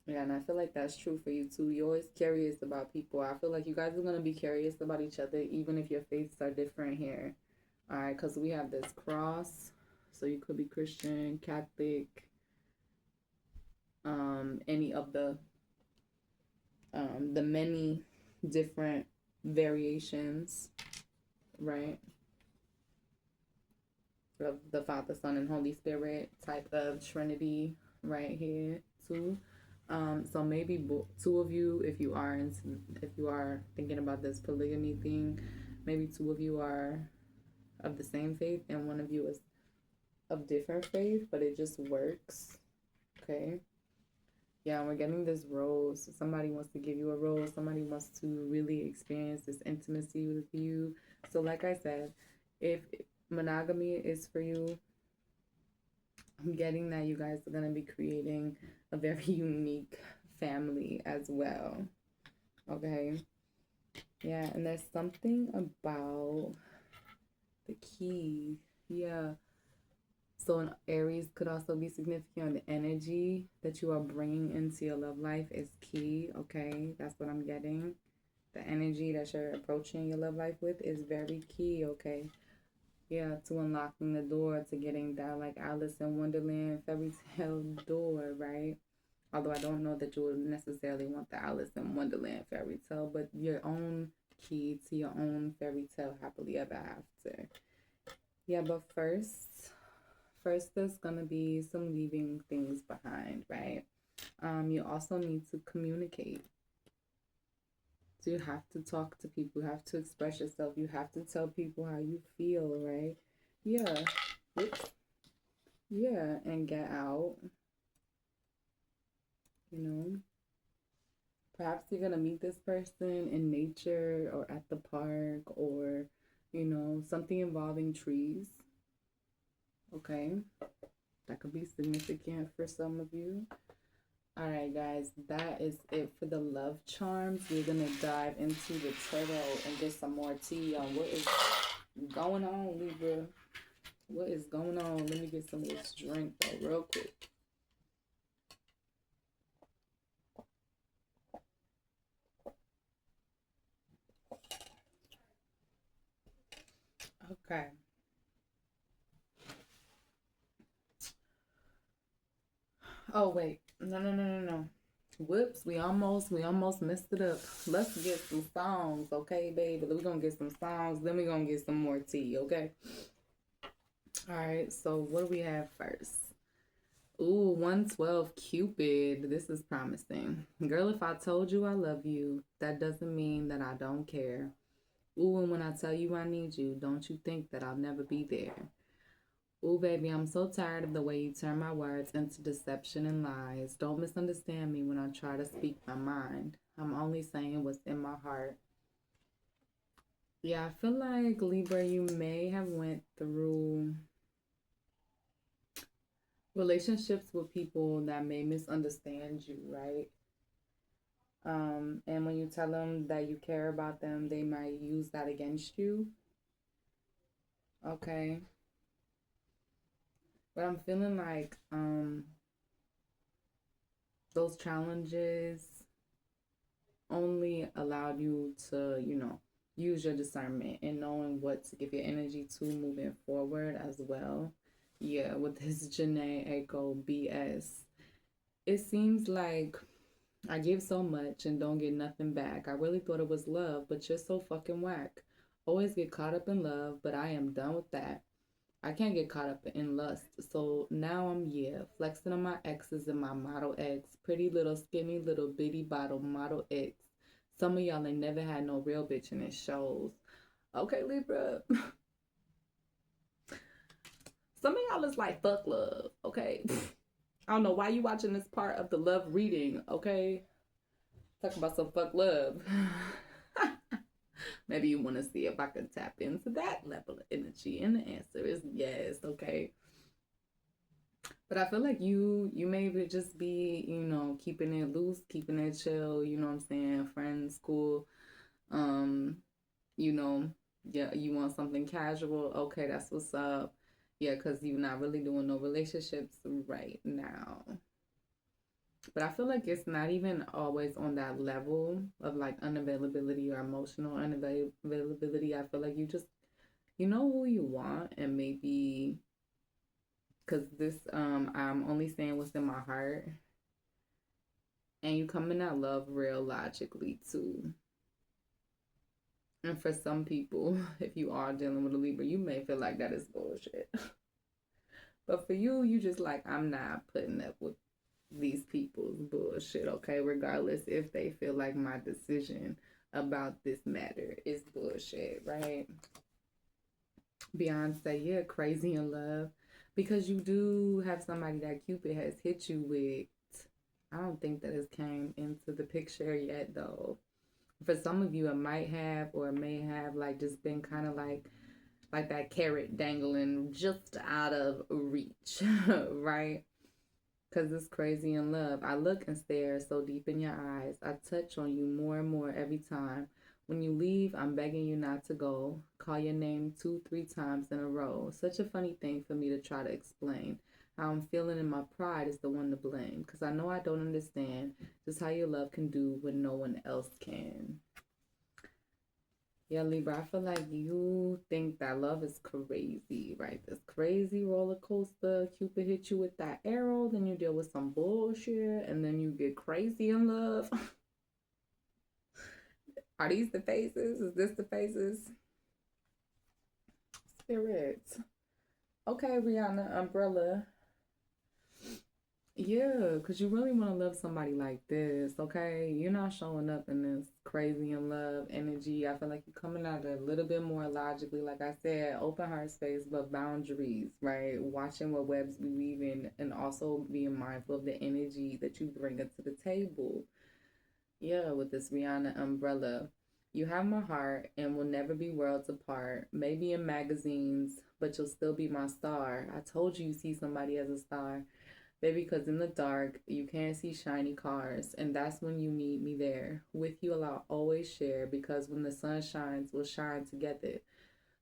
Yeah, and I feel like that's true for you too. You're always curious about people. I feel like you guys are going to be curious about each other, even if your faiths are different here. All right, because we have this cross. So you could be Christian, Catholic, any of the many different variations, right? Of the Father, Son, and Holy Spirit type of Trinity right here too. So maybe two of you, if you are thinking about this polygamy thing, maybe two of you are of the same faith and one of you is of different faith, but it just works. Okay. Yeah, we're getting this rose. Somebody wants to give you a rose. Somebody wants to really experience this intimacy with you. So like I said, if monogamy is for you, I'm getting that you guys are going to be creating a very unique family as well. Okay. Yeah, and there's something about the key. Yeah. So an Aries could also be significant. The energy that you are bringing into your love life is key. Okay. That's what I'm getting. The energy that you're approaching your love life with is very key. Okay. Yeah, to unlocking the door to getting that like Alice in Wonderland fairy tale door, right? Although I don't know that you would necessarily want the Alice in Wonderland fairy tale, but your own key to your own fairy tale happily ever after. Yeah, but first there's gonna be some leaving things behind, right? You also need to communicate. So you have to talk to people, you have to express yourself, you have to tell people how you feel, right? Yeah. Oops. Yeah, and get out. You know, perhaps you're gonna meet this person in nature or at the park or, you know, something involving trees. Okay, that could be significant for some of you. All right, guys, that is it for the love charms. We're gonna dive into the tarot and get some more tea on what is going on, Libra. What is going on? Let me get some of this drink though, real quick. Okay. Oh wait, no. Whoops, we almost messed it up. Let's get some songs, okay, baby? We're gonna get some songs, then we're gonna get some more tea, okay? Alright, so what do we have first? Ooh, 112 Cupid. This is promising. Girl, if I told you I love you, that doesn't mean that I don't care. Ooh, and when I tell you I need you, don't you think that I'll never be there. Ooh, baby, I'm so tired of the way you turn my words into deception and lies. Don't misunderstand me when I try to speak my mind. I'm only saying what's in my heart. Yeah, I feel like, Libra, you may have went through relationships with people that may misunderstand you, right? And when you tell them that you care about them, they might use that against you. Okay. But I'm feeling like those challenges only allowed you to, you know, use your discernment and knowing what to give your energy to moving forward as well. Yeah, with this Janae Echo BS. It seems like I give so much and don't get nothing back. I really thought it was love, but you're so fucking whack. Always get caught up in love, but I am done with that. I can't get caught up in lust. So now I'm, yeah, flexing on my exes and my Model X. Pretty little, skinny, little bitty bottle Model X. Some of y'all ain't never had no real bitch and it shows. Okay, Libra. Some of y'all is like, fuck love, okay? I don't know why you watching this part of the love reading, okay? Talk about some fuck love. Maybe you want to see if I can tap into that level of energy. And the answer is yes, okay? But I feel like you maybe just be, you know, keeping it loose, keeping it chill, you know what I'm saying? Friends, school, um, you know, yeah, you want something casual, okay, that's what's up. Yeah, because you're not really doing no relationships right now. But I feel like it's not even always on that level of like unavailability or emotional unavailability. I feel like you just, you know who you want, and maybe because this, I'm only saying what's in my heart, and you come in that love real logically too. And for some people, if you are dealing with a Libra, you may feel like that is bullshit. But for you, you just like, I'm not putting up with these people's bullshit, okay? Regardless if they feel like my decision about this matter is bullshit, right? Beyonce, yeah, crazy in love. Because you do have somebody that Cupid has hit you with. I don't think that has came into the picture yet, though. For some of you, it might have or may have like just been kind of like that carrot dangling just out of reach, right? Because it's crazy in love. I look and stare so deep in your eyes. I touch on you more and more every time. When you leave, I'm begging you not to go. Call your name 2, 3 times in a row. Such a funny thing for me to try to explain. How I'm feeling in my pride is the one to blame. Because I know I don't understand just how your love can do what no one else can. Yeah, Libra, I feel like you think that love is crazy, right? This crazy roller coaster. Cupid hit you with that arrow, then you deal with some bullshit, and then you get crazy in love. Are these the phases? Is this the phases? Spirit. Okay, Rihanna, umbrella. Yeah, because you really want to love somebody like this, okay? You're not showing up in this crazy in love energy. I feel like you're coming out a little bit more logically, like I said, open heart space, but boundaries, right? Watching what webs we weave in, and also being mindful of the energy that you bring into the table. Yeah, with this Rihanna umbrella. You have my heart and will never be worlds apart. Maybe in magazines, but you'll still be my star. I told you see somebody as a star. Baby, because in the dark, you can't see shiny cars, and that's when you need me there. With you, I'll always share, because when the sun shines, we'll shine together.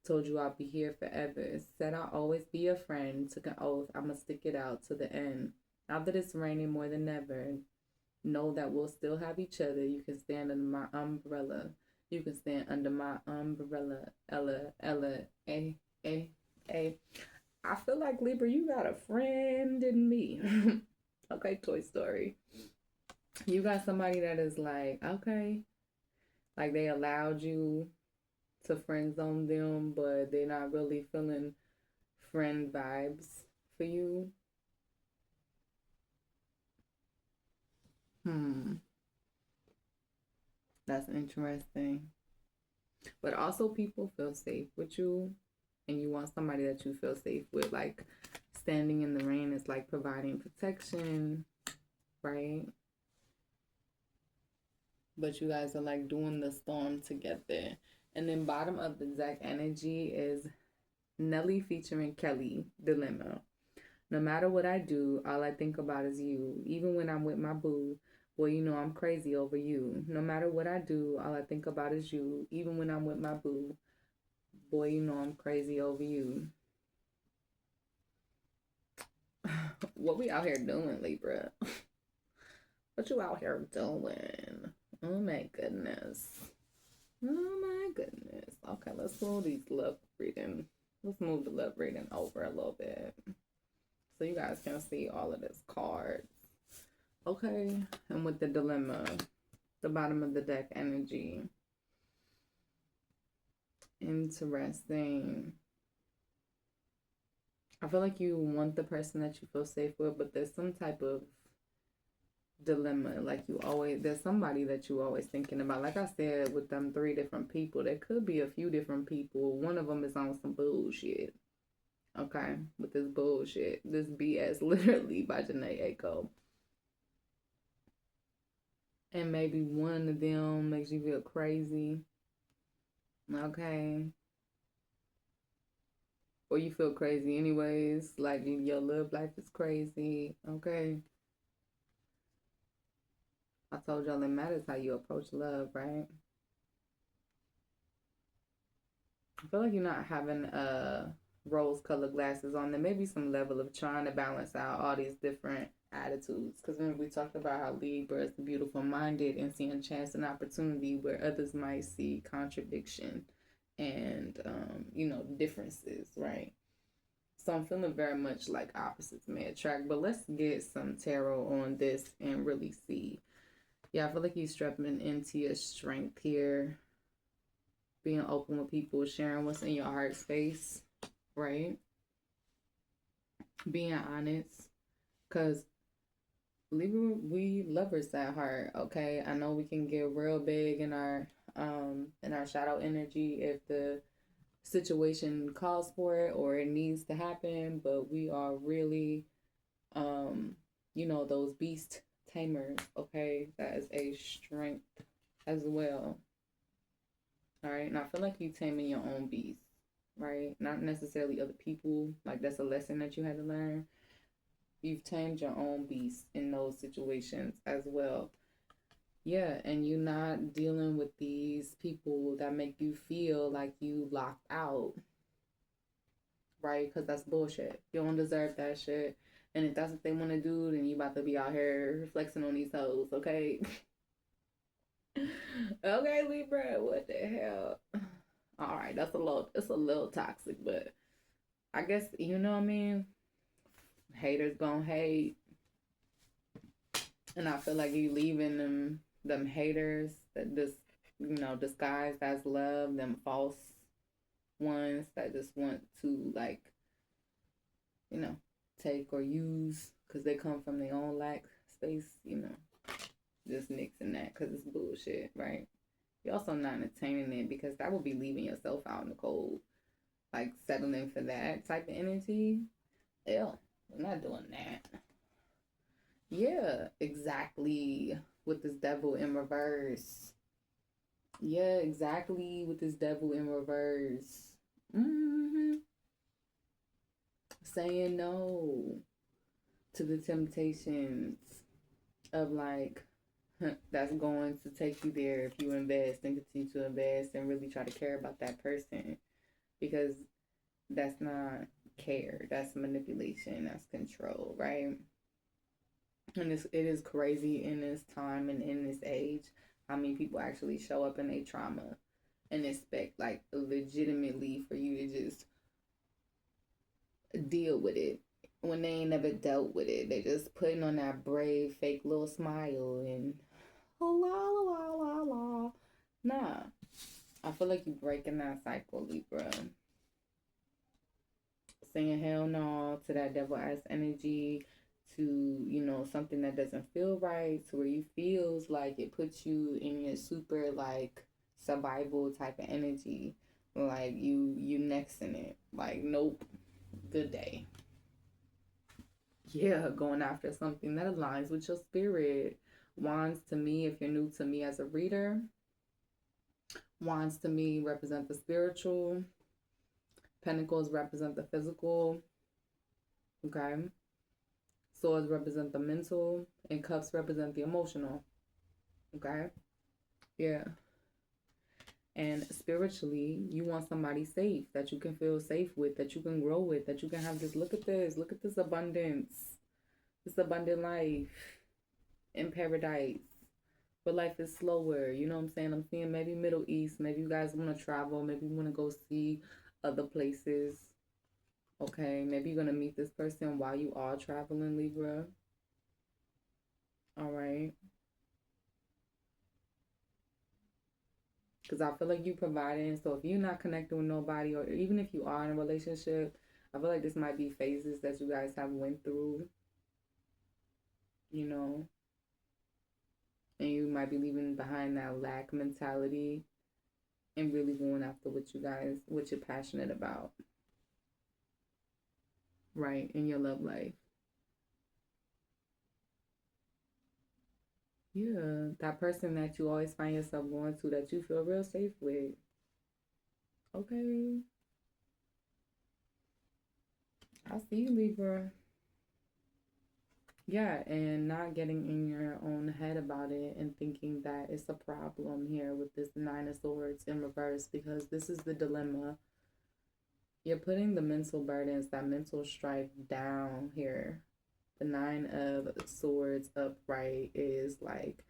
Told you I'll be here forever. Said I'll always be your friend. Took an oath, I'ma stick it out to the end. Now that it's raining more than ever, know that we'll still have each other. You can stand under my umbrella. You can stand under my umbrella. Ella, Ella, a. I feel like Libra, you got a friend in me. Okay, Toy Story. You got somebody that is like, okay, like they allowed you to friend zone them, but they're not really feeling friend vibes for you. Hmm, that's interesting. But also, people feel safe with you, and you want somebody that you feel safe with. Like standing in the rain is like providing protection, right? But you guys are like doing the storm together. And then bottom of the deck energy is Nelly featuring Kelly, Dilemma. No matter what I do, all I think about is you. Even when I'm with my boo, boy, you know I'm crazy over you. No matter what I do, all I think about is you. Even when I'm with my boo, boy, you know I'm crazy over you. What we out here doing, Libra? What you out here doing? Oh my goodness. Oh my goodness. Okay, let's move these love reading. Let's move the love reading over a little bit so you guys can see all of this cards. Okay, and with the dilemma, the bottom of the deck energy. Interesting. I feel like you want the person that you feel safe with, but there's some type of dilemma. Like you always, there's somebody that you always thinking about. Like I said, with them 3 different people, there could be a few different people. One of them is on some bullshit. Okay, with this bullshit, this BS, literally by Janae Aiko. And maybe one of them makes you feel crazy. Okay. Or you feel crazy anyways, like your love life is crazy. Okay. I told y'all it matters how you approach love, right? I feel like you're not having rose colored glasses on. There may be some level of trying to balance out all these different attitudes. Because remember, we talked about how Libra is the beautiful minded and seeing chance and opportunity where others might see contradiction and, differences, right? So I'm feeling very much like opposites may attract. But let's get some tarot on this and really see. Yeah, I feel like you're stepping into your strength here, being open with people, sharing what's in your heart space, right? Being honest, because we lovers at heart. Okay, I know we can get real big in our shadow energy if the situation calls for it or it needs to happen, but we are really those beast tamers. Okay, that is a strength as well. All right, and I feel like you taming your own beast, right? Not necessarily other people. Like that's a lesson that you had to learn. You've tamed your own beast in those situations as well. Yeah, and you're not dealing with these people that make you feel like you locked out, right? Because that's bullshit. You don't deserve that shit. And if that's what they want to do, then you about to be out here flexing on these hoes, okay? Okay, Libra, what the hell? All right, it's a little toxic, but I guess you know what I mean. Haters gonna hate, and I feel like you leaving them haters that just disguised as love, them false ones that just want to like you know take or use because they come from their own lack space, just mixing that because it's bullshit, right? You're also not entertaining it because that would be leaving yourself out in the cold, like settling for that type of energy. Ew, we're not doing that. Yeah, exactly. With this devil in reverse. Yeah, exactly. With this devil in reverse. Mm-hmm. Saying no to the temptations of like that's going to take you there if you invest and continue to invest and really try to care about that person, because that's not care, that's manipulation, that's control, right? And it is crazy in this time and in this age how many people actually show up in a trauma and expect like legitimately for you to just deal with it when they ain't never dealt with it. They just putting on that brave fake little smile and oh la la la la la. Nah, I feel like you breaking that cycle, Libra. Saying hell no to that devil ass energy, to something that doesn't feel right, to where you feels like it puts you in your super like survival type of energy, like you next in it, like nope, good day. Yeah, going after something that aligns with your spirit. Wands to me, if you're new to me as a reader, wands to me represent the spiritual, pentacles represent the physical, okay, swords represent the mental, and cups represent the emotional, okay. Yeah. And spiritually, you want somebody safe that you can feel safe with, that you can grow with, that you can have this look at this abundance, this abundant life in paradise. But life is slower, you know what I'm saying? I'm seeing maybe Middle East, maybe you guys want to travel, maybe you want to go see other places. Okay, maybe you're gonna meet this person while you are traveling, Libra. All right. Because I feel like you providing. So if you're not connecting with nobody, or even if you are in a relationship, I feel like this might be phases that you guys have went through, you know, and you might be leaving behind that lack mentality and really going after what you're passionate about, right, in your love life. Yeah, that person that you always find yourself going to that you feel real safe with. Okay. I see you, Libra. Yeah, and not getting in your own head about it and thinking that it's a problem here with this Nine of Swords in reverse, because this is the dilemma. You're putting the mental burdens, that mental strife down here. The Nine of Swords upright is like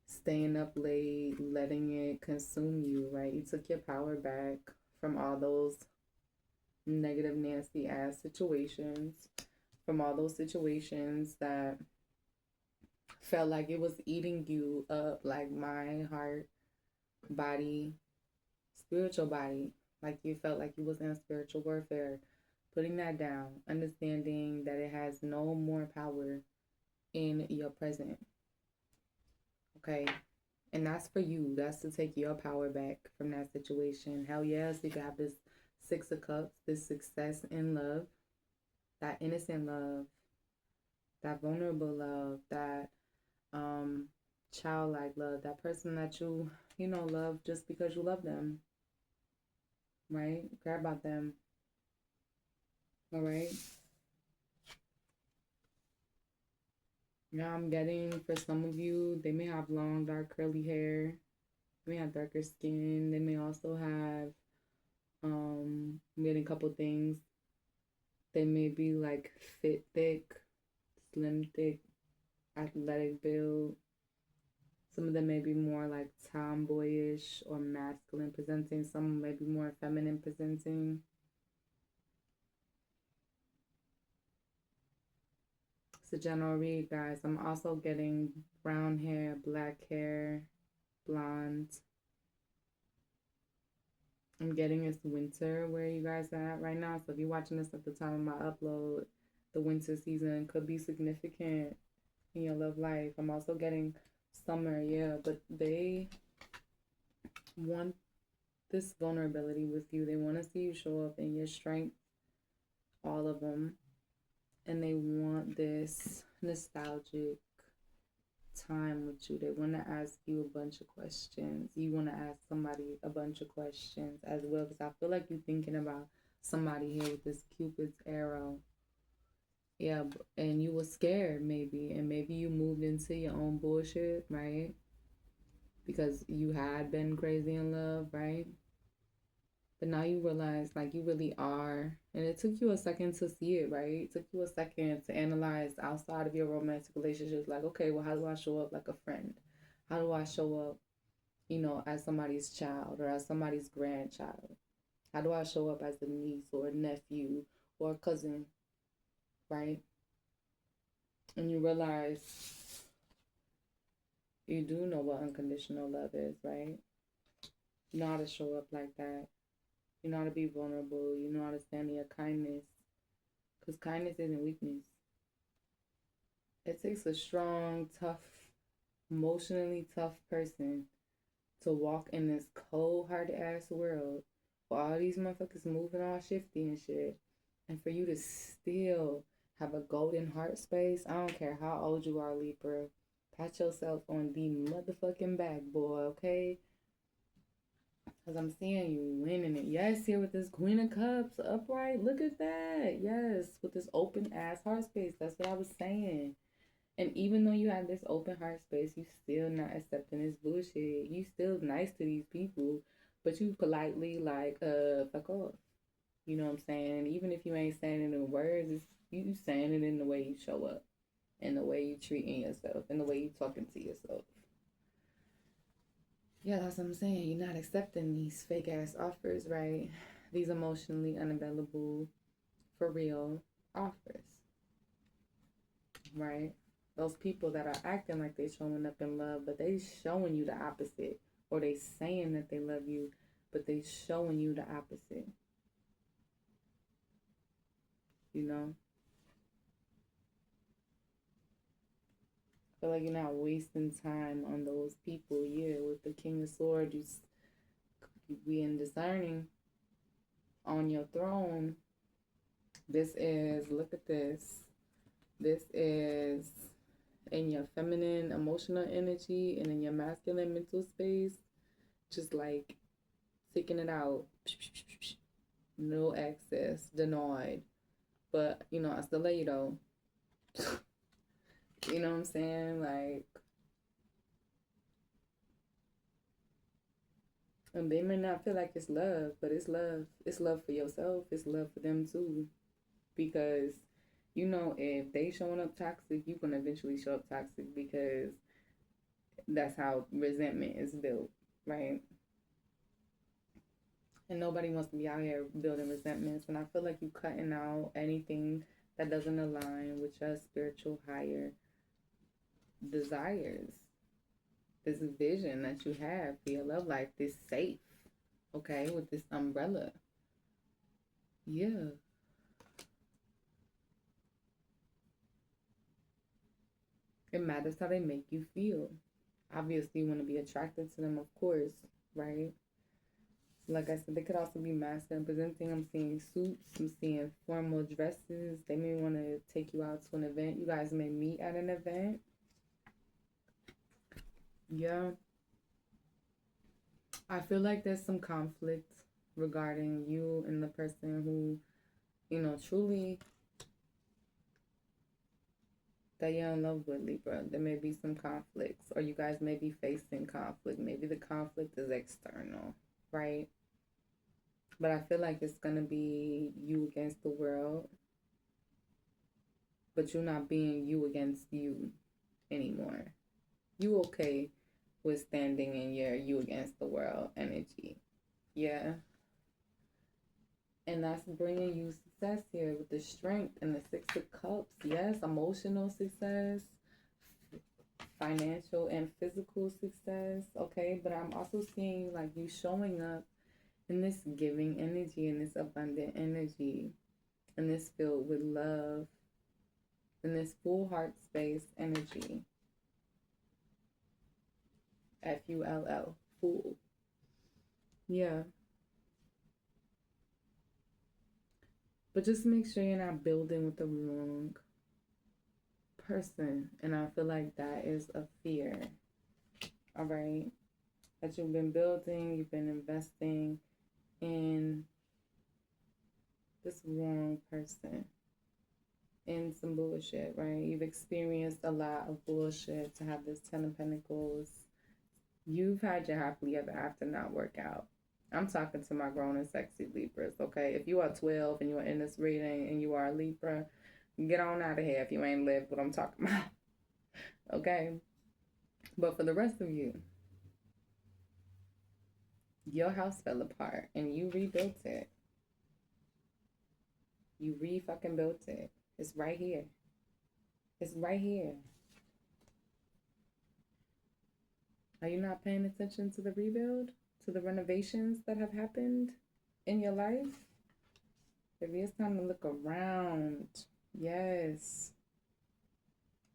staying up late, letting it consume you, right? You took your power back from all those negative, nasty ass situations, from all those situations that felt like it was eating you up, like mind, heart, body, spiritual body. Like you felt like you was in spiritual warfare. Putting that down, understanding that it has no more power in your present. Okay. And that's for you. That's to take your power back from that situation. Hell yes, you can have this Six of Cups, this success in love, that innocent love, that vulnerable love, that childlike love, that person that you know, love just because you love them, right? Care about them, all right? Yeah, I'm getting, for some of you, they may have long, dark, curly hair. They may have darker skin. They may also have, I'm getting a couple things. They may be like fit, thick, slim, thick, athletic build. Some of them may be more like tomboyish or masculine presenting. Some may be more feminine presenting. It's a general read, guys. I'm also getting brown hair, black hair, blonde. I'm getting it's winter where you guys are at right now. So if you're watching this at the time of my upload, the winter season could be significant in your love life. I'm also getting summer, yeah, but they want this vulnerability with you. They want to see you show up in your strength, all of them. And they want this nostalgic time with you. They want to ask you a bunch of questions. You want to ask somebody a bunch of questions as well, because I feel like you're thinking about somebody here with this Cupid's arrow. Yeah, and you were scared maybe, and maybe you moved into your own bullshit, right? Because you had been crazy in love, right? But now you realize like you really are. And it took you a second to see it, right? It took you a second to analyze outside of your romantic relationships. Like, okay, well, how do I show up like a friend? How do I show up, you know, as somebody's child or as somebody's grandchild? How do I show up as a niece or a nephew or a cousin, right? And you realize you do know what unconditional love is, right? You know how to show up like that. You know how to be vulnerable. You know how to stand in your kindness. Because kindness isn't weakness. It takes a strong, tough, emotionally tough person to walk in this cold-hearted ass world where all these motherfuckers moving all shifty and shit. And for you to still have a golden heart space, I don't care how old you are, Libra. Pat yourself on the motherfucking back, boy, okay? Because I'm seeing you winning it. Yes, here with this Queen of Cups upright. Look at that. Yes, with this open ass heart space. That's what I was saying. And even though you have this open heart space, you still not accepting this bullshit. You still nice to these people, but you politely like, fuck off. You know what I'm saying? And even if you ain't saying it in words, it's you saying it in the way you show up, and the way you treating yourself, and the way you talking to yourself. Yeah, that's what I'm saying. You're not accepting these fake ass offers, right? These emotionally unavailable, for real offers, right? Those people that are acting like they showing up in love, but they showing you the opposite. Or they saying that they love you, but they showing you the opposite. You know? I feel like you're not wasting time on those people. Yeah, with the King of Swords, you being discerning on your throne. This is, look at this. This is in your feminine emotional energy and in your masculine mental space, just like seeking it out. No access, denied. But, you know, I still let you know. You know what I'm saying? Like, and they may not feel like it's love, but it's love. It's love for yourself. It's love for them too. Because, you know, if they showing up toxic, you can eventually show up toxic, because that's how resentment is built, right? And nobody wants to be out here building resentments. And I feel like you cutting out anything that doesn't align with your spiritual higher desires, this vision that you have for your love life, this safe, okay, with this umbrella. Yeah. It matters how they make you feel. Obviously, you want to be attracted to them, of course, right? Like I said, they could also be masculine presenting. I'm seeing suits, I'm seeing formal dresses. They may want to take you out to an event. You guys may meet at an event. Yeah. I feel like there's some conflict regarding you and the person who, you know, truly that you're in love with, Libra. There may be some conflicts, or you guys may be facing conflict. Maybe the conflict is external, right? But I feel like it's going to be you against the world, but you're not being you against you anymore. You okay with standing in your you against the world energy. Yeah. And that's bringing you success here with the strength and the Six of Cups. Yes, emotional success, financial and physical success. Okay, but I'm also seeing like you showing up in this giving energy, in this abundant energy, in this filled with love, in this full heart space energy. Full, full. Yeah. But just make sure you're not building with the wrong person. And I feel like that is a fear. All right. That you've been building, you've been investing in this wrong person, in some bullshit, right? You've experienced a lot of bullshit to have this 10 of Pentacles. You've had your happily ever after not work out. I'm talking to my grown and sexy Libras, okay? If you are 12 and you are in this reading and you are a Libra, get on out of here if you ain't lived what I'm talking about, okay? But for the rest of you, your house fell apart and you rebuilt it. You re-fucking built it. It's right here. It's right here. Are you not paying attention to the rebuild? To the renovations that have happened in your life? Maybe it's time to look around. Yes.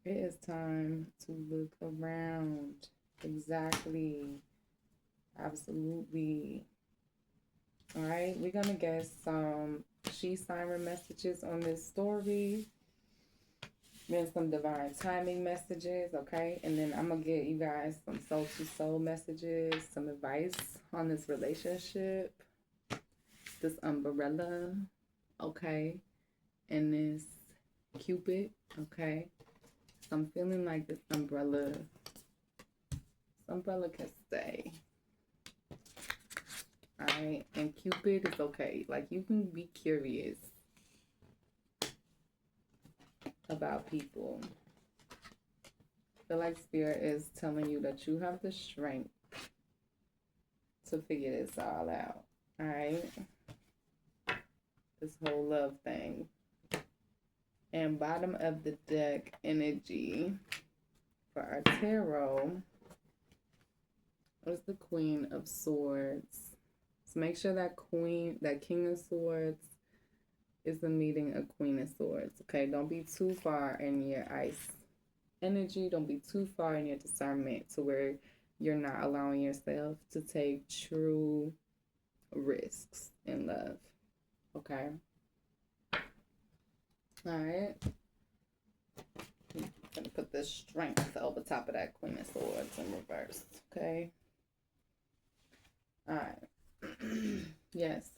It is time to look around. Exactly. Absolutely. All right. We're going to get some she siren messages on this story. Then some divine timing messages, okay? And then I'm going to get you guys some soul to soul messages, some advice on this relationship, this umbrella, okay? And this Cupid, okay? So I'm feeling like this umbrella can stay. All right? And Cupid is okay. Like, you can be curious about people. I feel like Spirit is telling you that you have the strength to figure this all out. All right? This whole love thing. And bottom of the deck energy for our tarot is the Queen of Swords. So make sure that King of Swords is the meeting of Queen of Swords. Okay, don't be too far in your ice energy. Don't be too far in your discernment to where you're not allowing yourself to take true risks in love. Okay. All right. I'm gonna put this strength over top of that Queen of Swords in reverse. Okay. All right. Yes.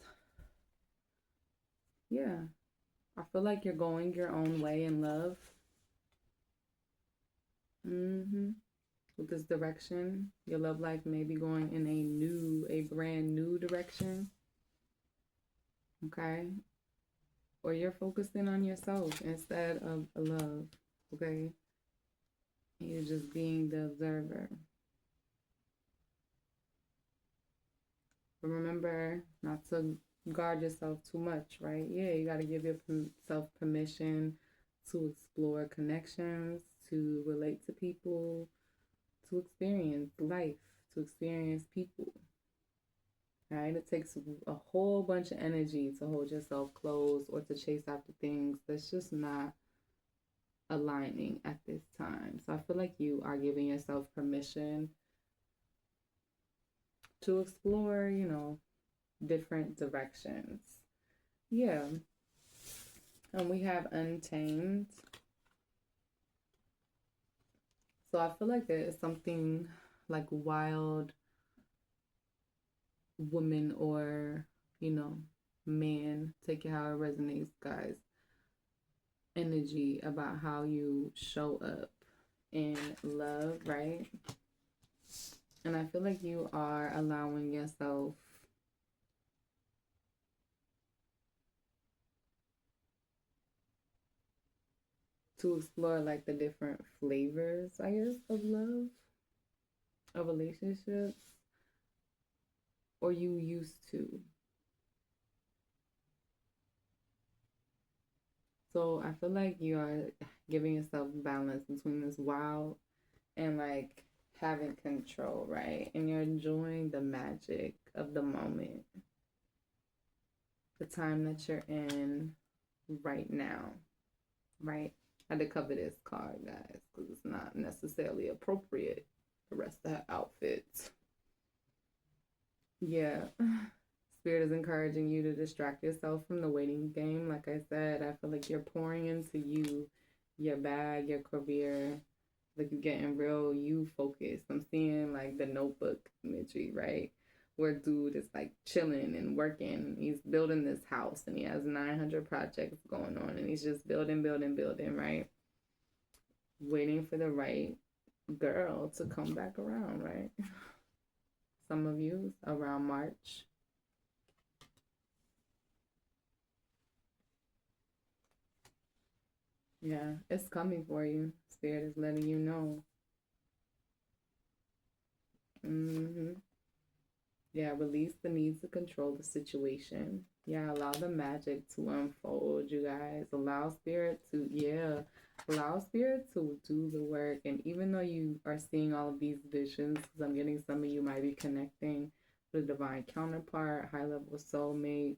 Yeah. I feel like you're going your own way in love. With this direction, your love life may be going in a brand new direction. Okay? Or you're focusing on yourself instead of love. Okay? You're just being the observer. But remember not to guard yourself too much, right? Yeah, you got to give yourself permission to explore connections, to relate to people, to experience life, to experience people. Right? It takes a whole bunch of energy to hold yourself closed or to chase after things that's just not aligning at this time. So I feel like you are giving yourself permission to explore, different directions. Yeah. And we have Untamed. So I feel like there is something like wild woman or, man, take it how it resonates, guys, energy about how you show up in love, right? And I feel like you are allowing yourself to explore like the different flavors, I guess, of love, of relationships, or you used to. So I feel like you are giving yourself balance between this wild and like having control, right? And you're enjoying the magic of the moment, the time that you're in right now, right? I had to cover this card, guys, because it's not necessarily appropriate the rest of her outfits. Yeah. Spirit is encouraging you to distract yourself from the waiting game. Like I said, I feel like you're pouring into you, your bag, your career. Like you're getting real you focused. I'm seeing like the Notebook imagery, right? Where dude is like chilling and working. He's building this house and he has 900 projects going on and he's just building, right? Waiting for the right girl to come back around, right? Some of you around March. Yeah, it's coming for you. Spirit is letting you know. Yeah, release the need to control the situation. Yeah, allow the magic to unfold, you guys. Allow spirit to, allow spirit to do the work. And even though you are seeing all of these visions, because I'm getting some of you might be connecting with a divine counterpart, high level soulmate,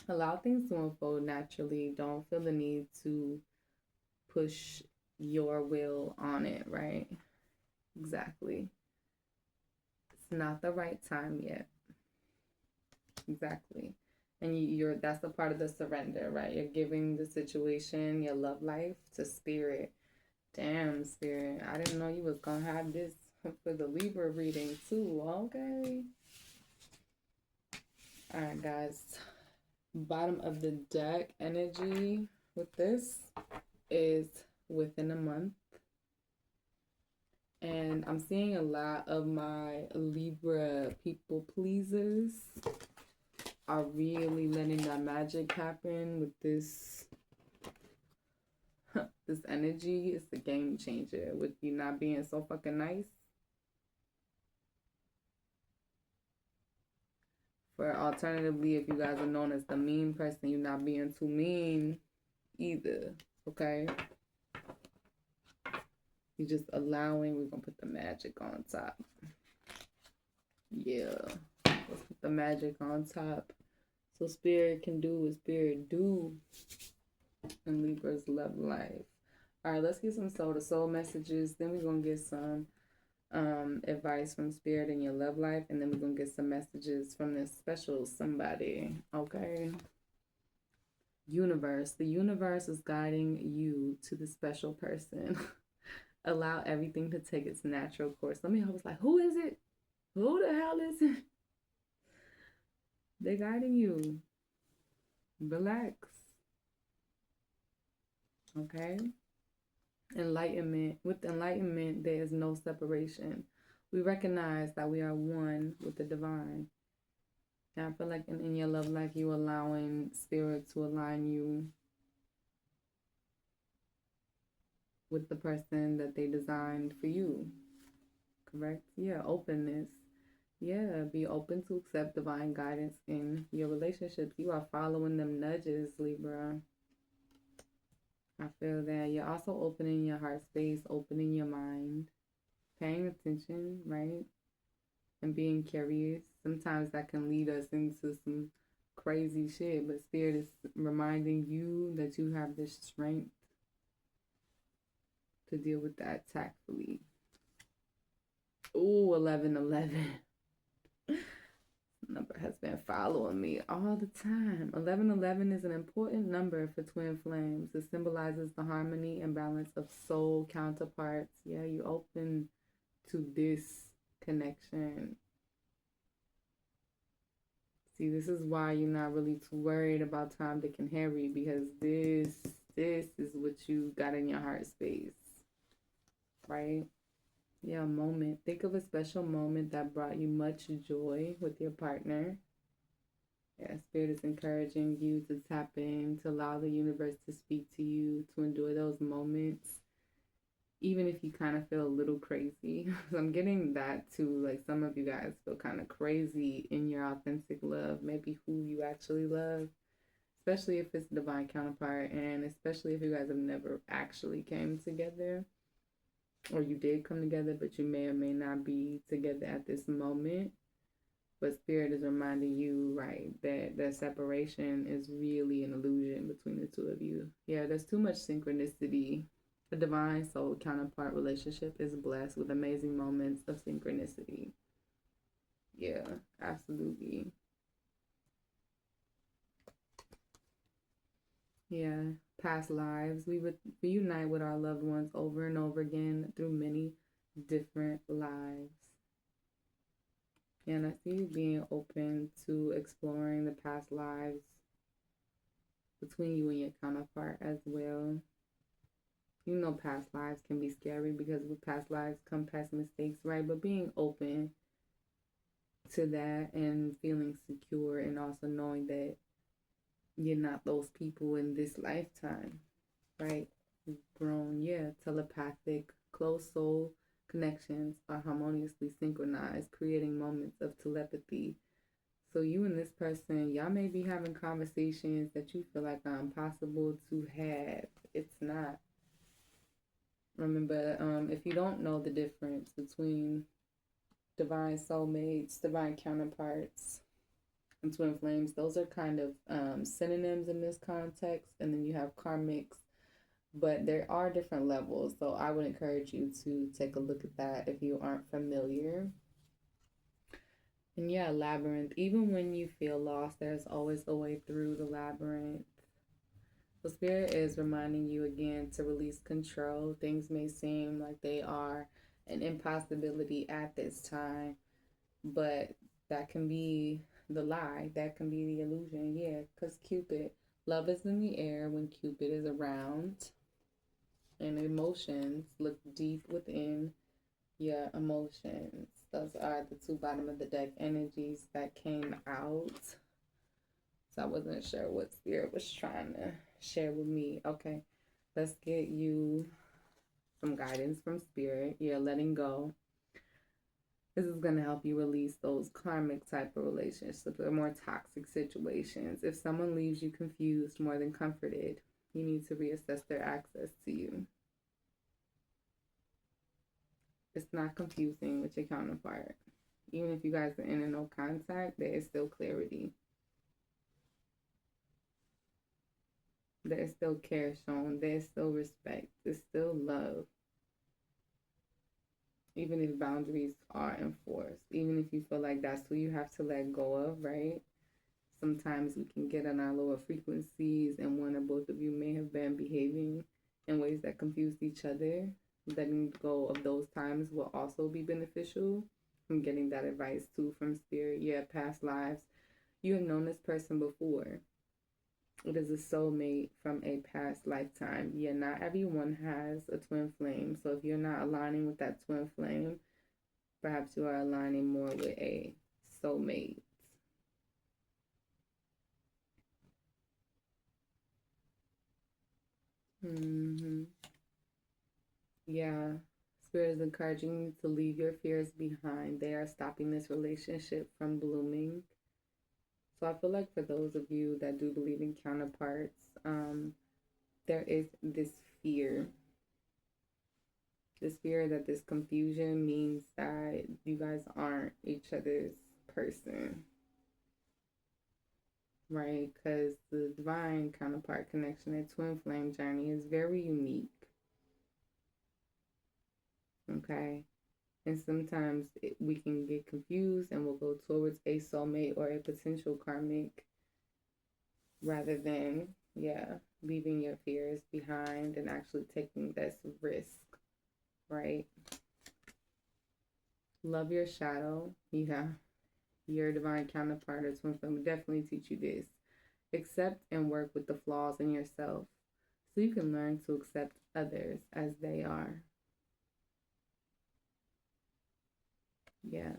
allow things to unfold naturally. Don't feel the need to push your will on it, right? Exactly. It's not the right time yet. Exactly. And you're that's a part of the surrender, right? You're giving the situation, your love life to spirit. Damn, spirit. I didn't know you was gonna have this for the Libra reading too. Okay. Alright, guys. Bottom of the deck energy with this is within a month. And I'm seeing a lot of my Libra people pleasers are really letting that magic happen with this this energy. It's a game changer with you not being so fucking nice. For alternatively, if you guys are known as the mean person, you're not being too mean either. Okay? You're just allowing. We're gonna put the magic on top. Yeah. Let's put the magic on top. So spirit can do what spirit do in Libra's love life. All right, let's get some soul to soul messages. Then we're gonna get some advice from spirit in your love life, and then we're gonna get some messages from this special somebody. Okay. Universe. The universe is guiding you to the special person. Allow everything to take its natural course. I was like, who is it? Who the hell is it? They're guiding you. Relax. Okay? Enlightenment. With enlightenment, there is no separation. We recognize that we are one with the divine. And I feel like in your love life, you allowing spirit to align you with the person that they designed for you. Correct? Yeah, openness. Yeah, be open to accept divine guidance in your relationships. You are following them nudges, Libra. I feel that you're also opening your heart space, opening your mind, paying attention, right? And being curious. Sometimes that can lead us into some crazy shit, but Spirit is reminding you that you have the strength to deal with that tactfully. Ooh, 1111. Number has been following me all the time. 1111 is an important number for twin flames. It symbolizes the harmony and balance of soul counterparts. Yeah, you open to this connection. See, this is why you're not really too worried about Tom, Dick, and Harry, because this is what you got in your heart space, right? Yeah, a moment. Think of a special moment that brought you much joy with your partner. Yeah, Spirit is encouraging you to tap in, to allow the universe to speak to you, to enjoy those moments, even if you kind of feel a little crazy. So I'm getting that too. Like some of you guys feel kind of crazy in your authentic love, maybe who you actually love, especially if it's a divine counterpart, and especially if you guys have never actually came together, or you did come together, but you may or may not be together at this moment. But Spirit is reminding you, right, that separation is really an illusion between the two of you. Yeah, there's too much synchronicity. A divine soul counterpart relationship is blessed with amazing moments of synchronicity. Yeah, absolutely. Yeah, past lives. We would reunite with our loved ones over and over again through many different lives. And I see you being open to exploring the past lives between you and your counterpart as well. You know, past lives can be scary because with past lives come past mistakes, right? But being open to that and feeling secure, and also knowing that you're not those people in this lifetime, right? You've grown, yeah, telepathic, close soul connections are harmoniously synchronized, creating moments of telepathy. So you and this person, y'all may be having conversations that you feel like are impossible to have. It's not. Remember, if you don't know the difference between divine soulmates, divine counterparts, and twin flames, those are kind of synonyms in this context. And then you have karmics, but there are different levels. So I would encourage you to take a look at that if you aren't familiar. And yeah, labyrinth. Even when you feel lost, there's always a way through the labyrinth. So Spirit is reminding you again to release control. Things may seem like they are an impossibility at this time, but that can be the lie. That can be the illusion. Yeah, because Cupid, love is in the air when Cupid is around. And emotions, look deep within your emotions. Those are the two bottom of the deck energies that came out. So I wasn't sure what Spirit was trying to share with me. Okay, let's get you some guidance from Spirit. Yeah, letting go. This is going to help you release those karmic type of relationships or more toxic situations. If someone leaves you confused more than comforted, you need to reassess their access to you. It's not confusing with your counterpart. Even if you guys are in no contact, there is still clarity. There is still care shown. There is still respect. There's still love. Even if boundaries are enforced. Even if you feel like that's who you have to let go of, right? Sometimes we can get on our lower frequencies, and one or both of you may have been behaving in ways that confused each other. Letting go of those times will also be beneficial. I'm getting that advice too from Spirit. Yeah, past lives. You have known this person before. It is a soulmate from a past lifetime. Yeah, not everyone has a twin flame. So if you're not aligning with that twin flame, perhaps you are aligning more with a soulmate. Yeah. Spirit is encouraging you to leave your fears behind. They are stopping this relationship from blooming. So I feel like for those of you that do believe in counterparts, there is this fear. This fear that this confusion means that you guys aren't each other's person, right? Because the divine counterpart connection, a twin flame journey, is very unique. Okay. And sometimes we can get confused and we'll go towards a soulmate or a potential karmic rather than, yeah, leaving your fears behind and actually taking this risk, right? Love your shadow. Yeah. Your divine counterpart or twin flame will definitely teach you this. Accept and work with the flaws in yourself so you can learn to accept others as they are. Yeah.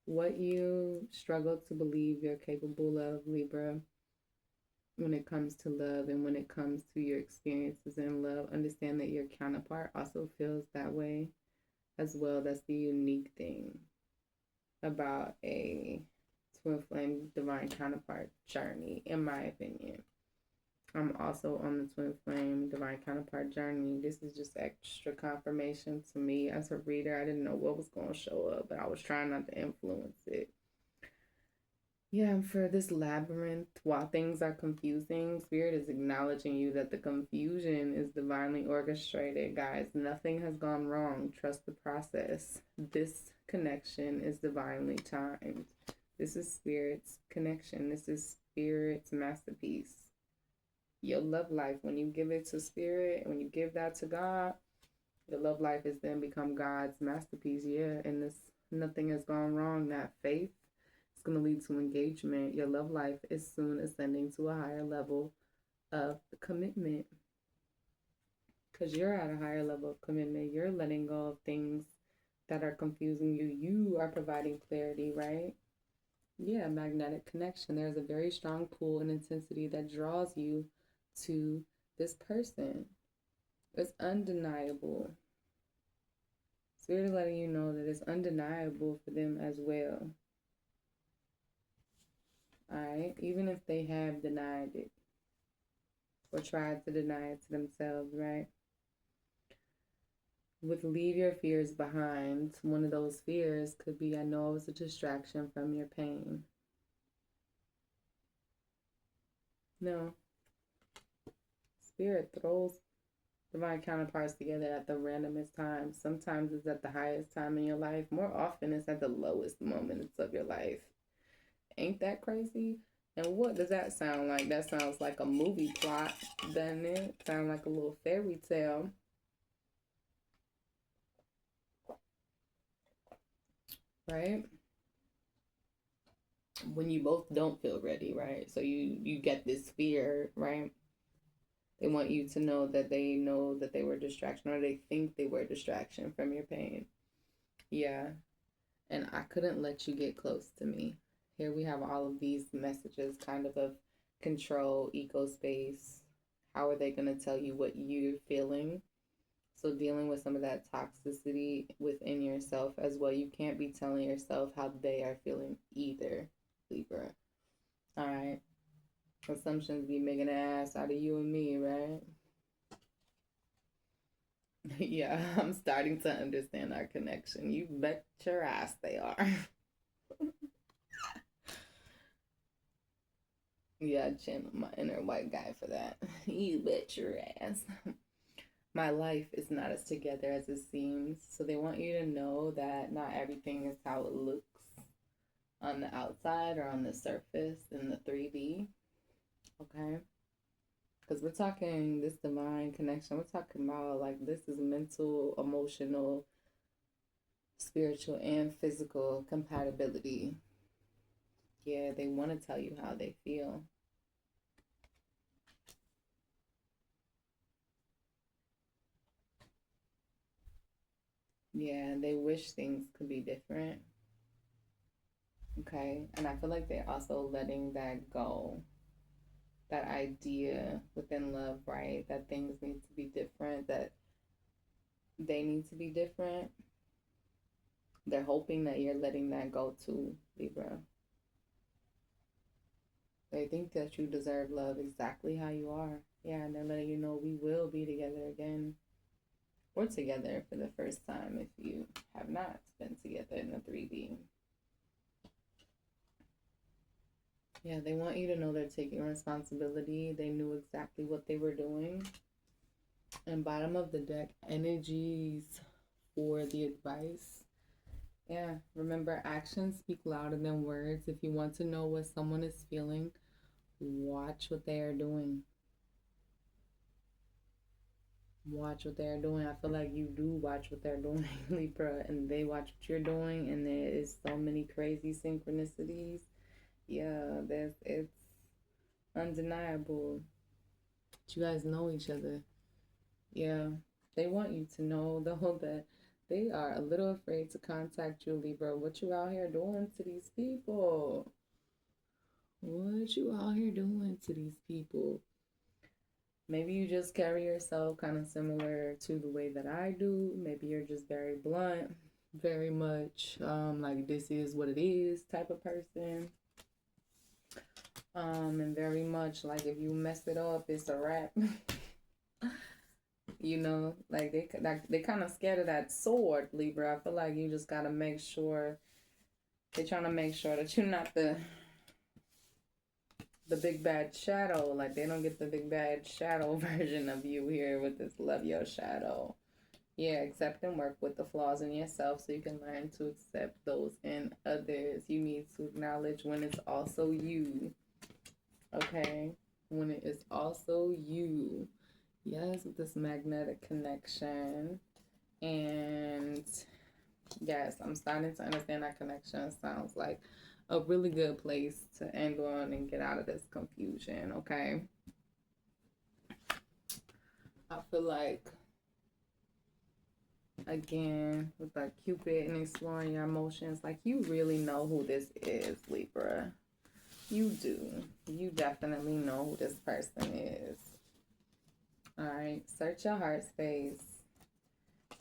What you struggle to believe you're capable of, Libra, when it comes to love and when it comes to your experiences in love, understand that your counterpart also feels that way as well. That's the unique thing about a twin flame divine counterpart journey, in my opinion. I'm also on the twin flame divine counterpart journey. This is just extra confirmation to me as a reader. I didn't know what was going to show up, but I was trying not to influence it. Yeah, for this labyrinth, while things are confusing, Spirit is acknowledging you that the confusion is divinely orchestrated, guys. Nothing has gone wrong. Trust the process. This connection is divinely timed. This is Spirit's connection. This is Spirit's masterpiece. Your love life, when you give it to Spirit, when you give that to God, your love life is then become God's masterpiece. Yeah, and this nothing has gone wrong. That faith, it's going to lead to engagement. Your love life is soon ascending to a higher level of commitment because you're at a higher level of commitment. You're letting go of things that are confusing you. You are providing clarity, right? Yeah, magnetic connection. There's a very strong pull and intensity that draws you to this person. It's undeniable. Spirit is letting you know that it's undeniable for them as well. Alright? Even if they have denied it or tried to deny it to themselves, right? With leave your fears behind, one of those fears could be, I know it was a distraction from your pain. No. Spirit throws divine counterparts together at the randomest times. Sometimes it's at the highest time in your life. More often it's at the lowest moments of your life. Ain't that crazy? And what does that sound like? That sounds like a movie plot, doesn't it? Sound like a little fairy tale. Right? When you both don't feel ready, right? So you get this fear, right? They want you to know that they were a distraction, or they think they were a distraction from your pain. Yeah. And I couldn't let you get close to me. Here we have all of these messages kind of control, ego space. How are they going to tell you what you're feeling? So dealing with some of that toxicity within yourself as well. You can't be telling yourself how they are feeling either, Libra. All right. Assumptions be making an ass out of you and me, right? Yeah, I'm starting to understand our connection. You bet your ass they are. Yeah, I channel my inner white guy for that. You bet your ass. My life is not as together as it seems. So they want you to know that not everything is how it looks on the outside or on the surface in the 3D. Okay? Because we're talking this divine connection. We're talking about like this is mental, emotional, spiritual, and physical compatibility. Yeah, they want to tell you how they feel. Yeah, they wish things could be different. Okay. And I feel like they're also letting that go. That idea within love, right? That things need to be different, that they need to be different. They're hoping that you're letting that go too, Libra. They think that you deserve love exactly how you are. Yeah, and they're letting you know we will be together again. We're together for the first time if you have not been together in the 3D. Yeah, they want you to know they're taking responsibility. They knew exactly what they were doing. And bottom of the deck, energies for the advice. Yeah, remember, actions speak louder than words. If you want to know what someone is feeling, watch what they are doing. Watch what they're doing. I feel like you do watch what they're doing, Libra, and they watch what you're doing, and there is so many crazy synchronicities. Yeah, it's undeniable. But you guys know each other. Yeah, they want you to know though that they are a little afraid to contact you, Libra. What you out here doing to these people? What you out here doing to these people? Maybe you just carry yourself kind of similar to the way that I do. Maybe you're just very blunt, very much like this is what it is type of person. And very much like if you mess it up, it's a wrap. You know, like they kind of scared of that sword, Libra. I feel like you just gotta make sure they're trying to make sure that you're not the big bad shadow. Like they don't get the big bad shadow version of you here with this love your shadow. Yeah, accept and work with the flaws in yourself so you can learn to accept those in others. You need to acknowledge when it's also you. Okay? When it is also you. Yes, with this magnetic connection. And yes, I'm starting to understand that connection sounds like a really good place to end on and get out of this confusion, okay? I feel like, again, with like Cupid and exploring your emotions, like you really know who this is, Libra. You do. You definitely know who this person is. All right, search your heart space.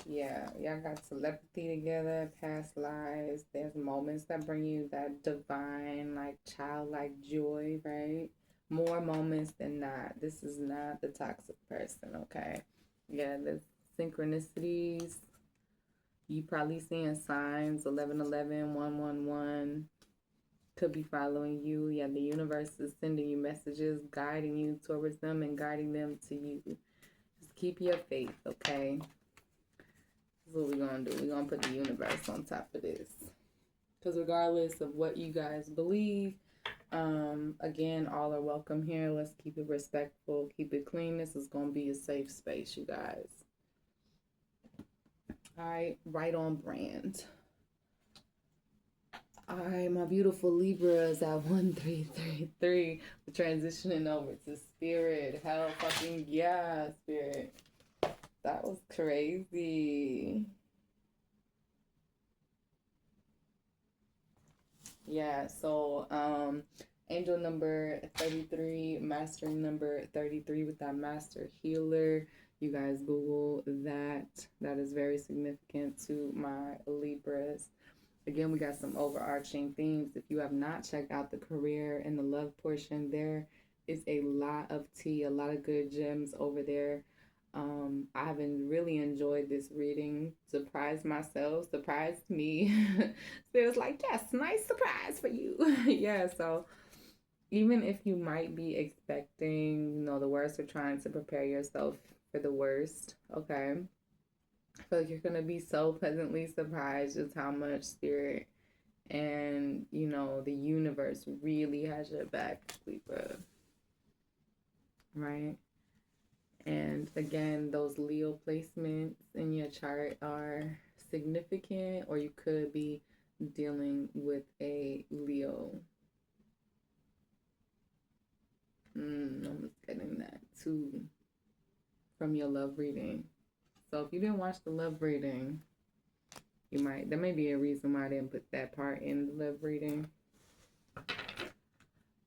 Yeah, y'all got telepathy together, past lives. There's moments that bring you that divine, like childlike joy, right? More moments than not. This is not the toxic person, okay? Yeah, the synchronicities. You probably seeing signs 1111, 111 could be following you. Yeah, the universe is sending you messages, guiding you towards them and guiding them to you. Just keep your faith, okay? This is what we're going to do. We're going to put the universe on top of this. Because regardless of what you guys believe, again, all are welcome here. Let's keep it respectful. Keep it clean. This is going to be a safe space, you guys. All right, right on brand. All right, my beautiful Libras at 1333. We're transitioning over to Spirit. Hell fucking yeah, Spirit. That was crazy. Yeah, so angel number 33, master number 33 with that master healer. You guys Google that. That is very significant to my Libras. Again, we got some overarching themes. If you have not checked out the career and the love portion, there is a lot of tea, a lot of good gems over there. I haven't really enjoyed this reading. Surprised myself, surprised me. Spirit's like, yes, nice surprise for you. Yeah, so even if you might be expecting, the worst or trying to prepare yourself for the worst, okay? I feel like you're going to be so pleasantly surprised just how much Spirit and, the universe really has your back, Libra. Right? And again, those Leo placements in your chart are significant, or you could be dealing with a Leo. I'm just getting that too from your love reading. So if you didn't watch the love reading, There may be a reason why I didn't put that part in the love reading.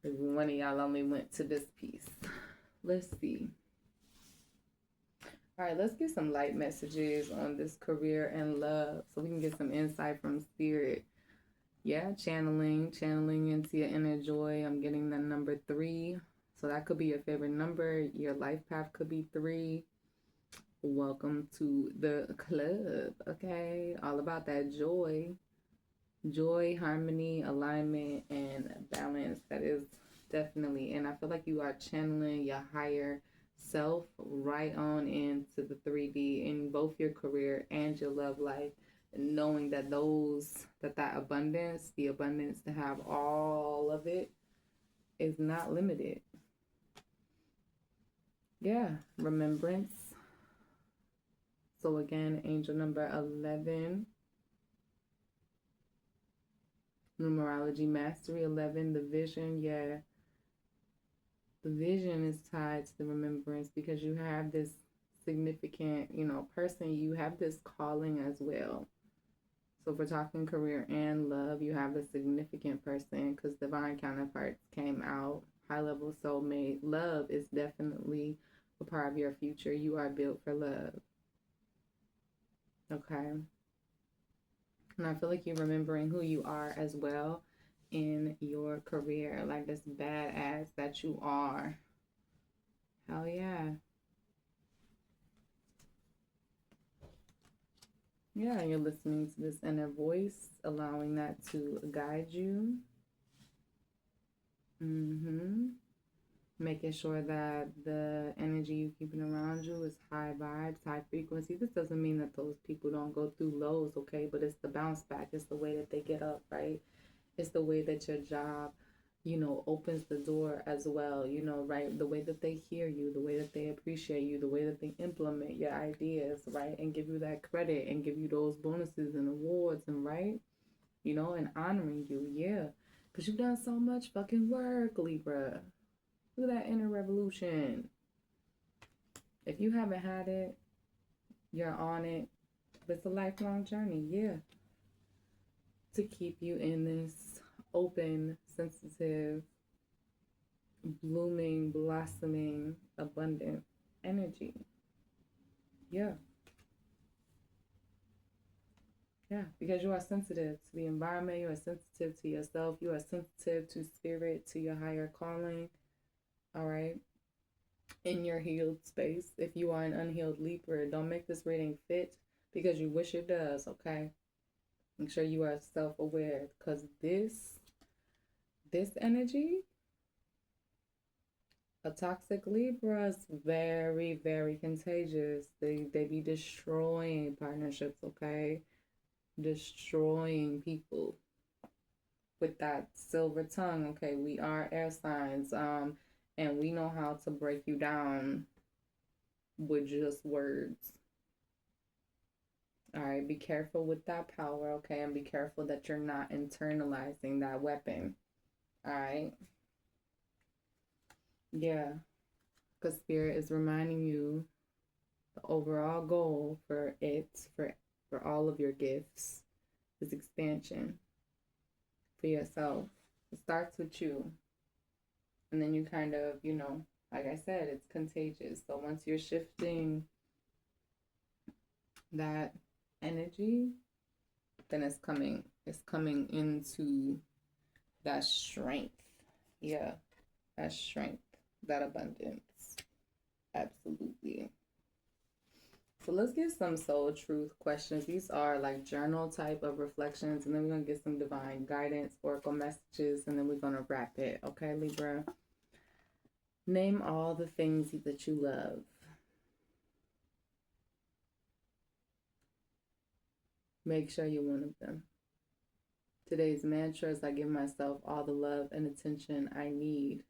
One of y'all only went to this piece. Let's see. All right, let's get some light messages on this career and love so we can get some insight from spirit. Yeah, channeling into your inner joy. I'm getting the number 3. So that could be your favorite number. Your life path could be 3. Welcome to the club, okay? All about that joy. Joy, harmony, alignment, and balance. That is definitely, and I feel like you are channeling your higher self right on into the 3D in both your career and your love life, and knowing that that abundance, the abundance to have all of it, is not limited. Yeah, remembrance. So again, angel number 11. Numerology mastery 11, the vision. Yeah, the vision is tied to the remembrance because you have this significant, person. You have this calling as well. So if we're talking career and love, you have a significant person because divine counterparts came out. High level soulmate. Love is definitely a part of your future. You are built for love. Okay. And I feel like you're remembering who you are as well in your career. Like this badass that you are. Hell yeah. Yeah, you're listening to this inner voice, allowing that to guide you. Making sure that the energy you're keeping around you is high vibes, high frequency. This doesn't mean that those people don't go through lows, okay? But it's the bounce back. It's the way that they get up, right? It's the way that your job, opens the door as well, right? The way that they hear you, the way that they appreciate you, the way that they implement your ideas, right? And give you that credit and give you those bonuses and awards and right, and honoring you, yeah. Because you've done so much fucking work, Libra. Look at that inner revolution. If you haven't had it, you're on it. But it's a lifelong journey, yeah. To keep you in this open, sensitive, blooming, blossoming, abundant energy. Yeah. Yeah, because you are sensitive to the environment, you are sensitive to yourself, you are sensitive to spirit, to your higher calling. All right. In your healed space. If you are an unhealed Libra, don't make this reading fit because you wish it does, okay? Make sure you are self-aware because this energy, a toxic Libra, is very, very contagious. They be destroying partnerships, okay? Destroying people with that silver tongue, okay? We are air signs, and we know how to break you down with just words. All right, be careful with that power, okay? And be careful that you're not internalizing that weapon. All right? Yeah. Because Spirit is reminding you the overall goal for all of your gifts is expansion for yourself. It starts with you. And then you kind of, like I said, it's contagious. So once you're shifting that energy, then it's coming into that strength. Yeah, that strength, that abundance. Absolutely. So let's get some soul truth questions. These are like journal type of reflections, and then we're going to get some divine guidance, oracle messages, and then we're going to wrap it. Okay, Libra? Name all the things that you love. Make sure you're one of them. Today's mantra is I give myself all the love and attention I need.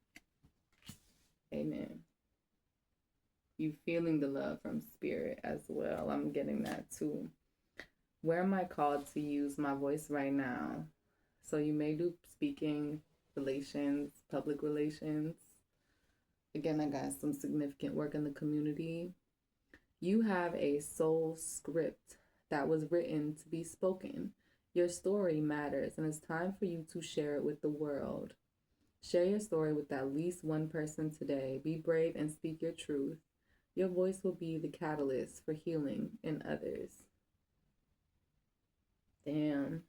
Amen. You feeling the love from spirit as well. I'm getting that too. Where am I called to use my voice right now? So you may do speaking, relations, public relations. Again, I got some significant work in the community. You have a soul script that was written to be spoken. Your story matters, and it's time for you to share it with the world. Share your story with at least one person today. Be brave and speak your truth. Your voice will be the catalyst for healing in others. Damn.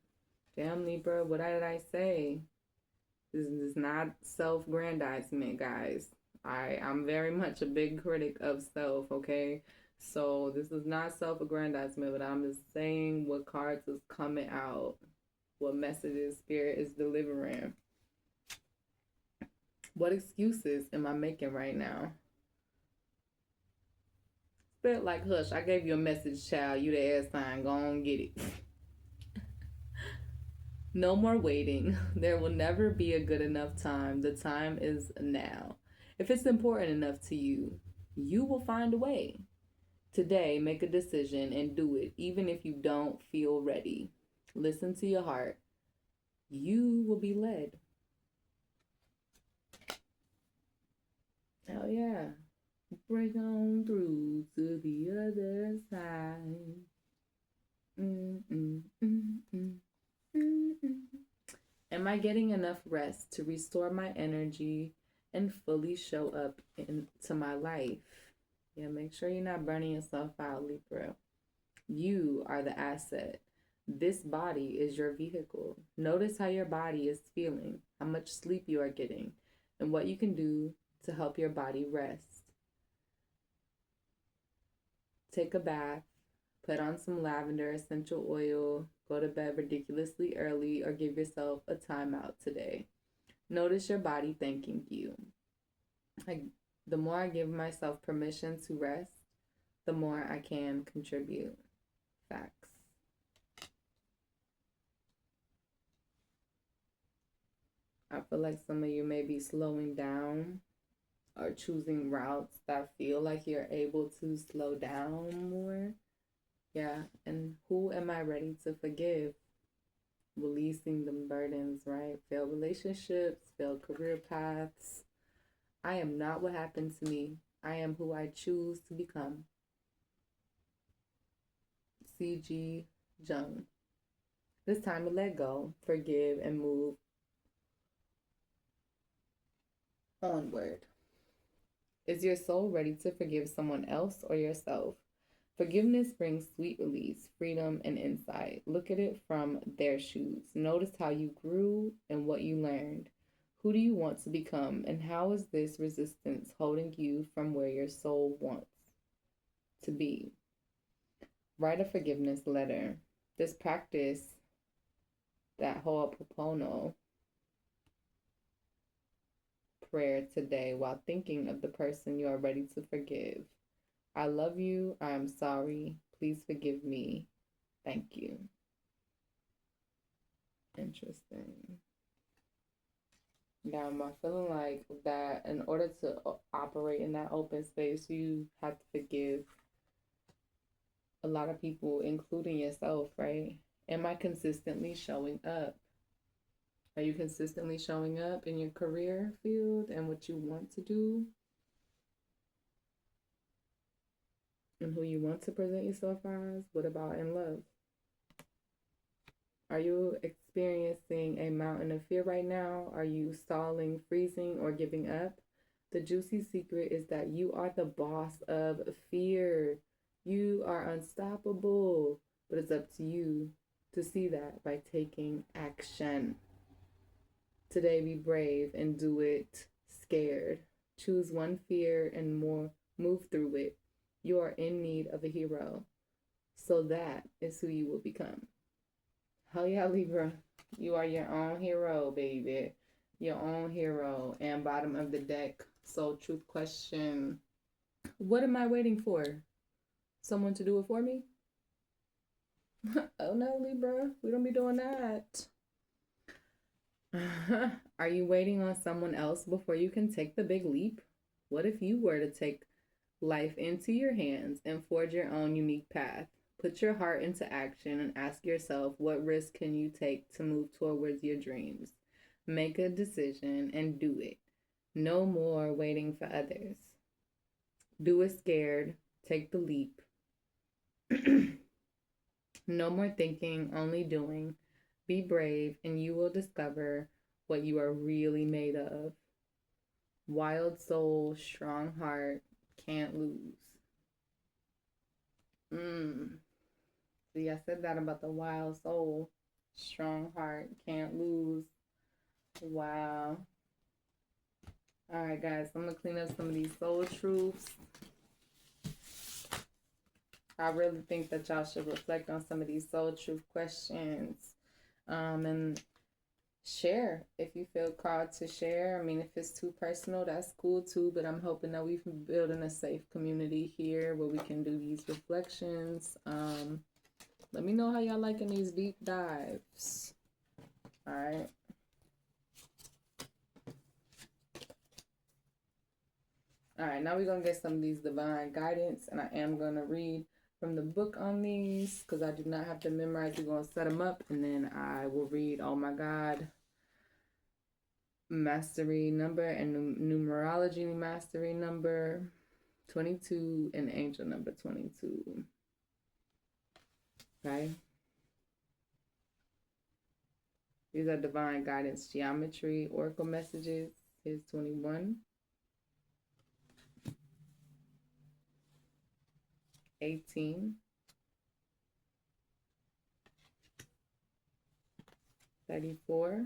Damn, Libra, what did I say? This is not self-grandizement, guys. I'm very much a big critic of self, okay? So this is not self-aggrandizement, but I'm just saying what cards is coming out, what messages Spirit is delivering. What excuses am I making right now? Spirit like, hush, I gave you a message, child. You the air sign, go on get it. No more waiting. There will never be a good enough time. The time is now. If it's important enough to you, you will find a way. Today, make a decision and do it, even if you don't feel ready. Listen to your heart. You will be led. Oh, yeah. Break on through to the other side. Am I getting enough rest to restore my energy and fully show up into my life? Yeah, make sure you're not burning yourself out, Libra. You are the asset. This body is your vehicle. Notice how your body is feeling, how much sleep you are getting, and what you can do to help your body rest. Take a bath, put on some lavender essential oil, go to bed ridiculously early, or give yourself a timeout today. Notice your body thanking you. The more I give myself permission to rest, the more I can contribute. Facts. I feel like some of you may be slowing down or choosing routes that feel like you're able to slow down more. Yeah, and who am I ready to forgive? Releasing the burdens, right? Failed relationships, failed career paths. I am not what happened to me. I am who I choose to become. C.G. Jung. It's time to let go, forgive, and move onward. Is your soul ready to forgive someone else or yourself? Forgiveness brings sweet release, freedom, and insight. Look at it from their shoes. Notice how you grew and what you learned. Who do you want to become, and how is this resistance holding you from where your soul wants to be? Write a forgiveness letter. Just practice that Ho'oponopono prayer today while thinking of the person you are ready to forgive. I love you. I am sorry. Please forgive me. Thank you. Interesting. Now, am I feeling like that in order to operate in that open space, you have to forgive a lot of people, including yourself, right? Am I consistently showing up? Are you consistently showing up in your career field and what you want to do? And who you want to present yourself as? What about in love? Are you experiencing a mountain of fear right now? Are you stalling, freezing, or giving up? The juicy secret is that you are the boss of fear. You are unstoppable, but it's up to you to see that by taking action. Today, be brave and do it scared. Choose one fear and move through it. You are in need of a hero. So that is who you will become. Hell yeah, Libra. You are your own hero, baby. Your own hero. And bottom of the deck, soul truth question. What am I waiting for? Someone to do it for me? Oh no, Libra. We don't be doing that. Are you waiting on someone else before you can take the big leap? What if you were to take life into your hands and forge your own unique path? Put your heart into action and ask yourself, what risk can you take to move towards your dreams? Make a decision and do it. No more waiting for others. Do it scared. Take the leap. No more thinking, only doing. Be brave, and you will discover what you are really made of. Wild soul, strong heart, can't lose. See, I said that about the wild soul, strong heart, can't lose. Wow. All right, guys, I'm going to clean up some of these soul truths. I really think that y'all should reflect on some of these soul truth questions, and share if you feel called to share. I mean, if it's too personal, that's cool too, but I'm hoping that we've been building a safe community here where we can do these reflections. Let me know how y'all liking these deep dives. All right. All right, now we're going to get some of these divine guidance, and I am going to read from the book on these because I do not have to memorize. We're going to set them up, and then I will read, oh my God, mastery number and numerology mastery number 22 and angel number 22. Okay. These are divine guidance geometry oracle messages. Here's 21. 18. 34.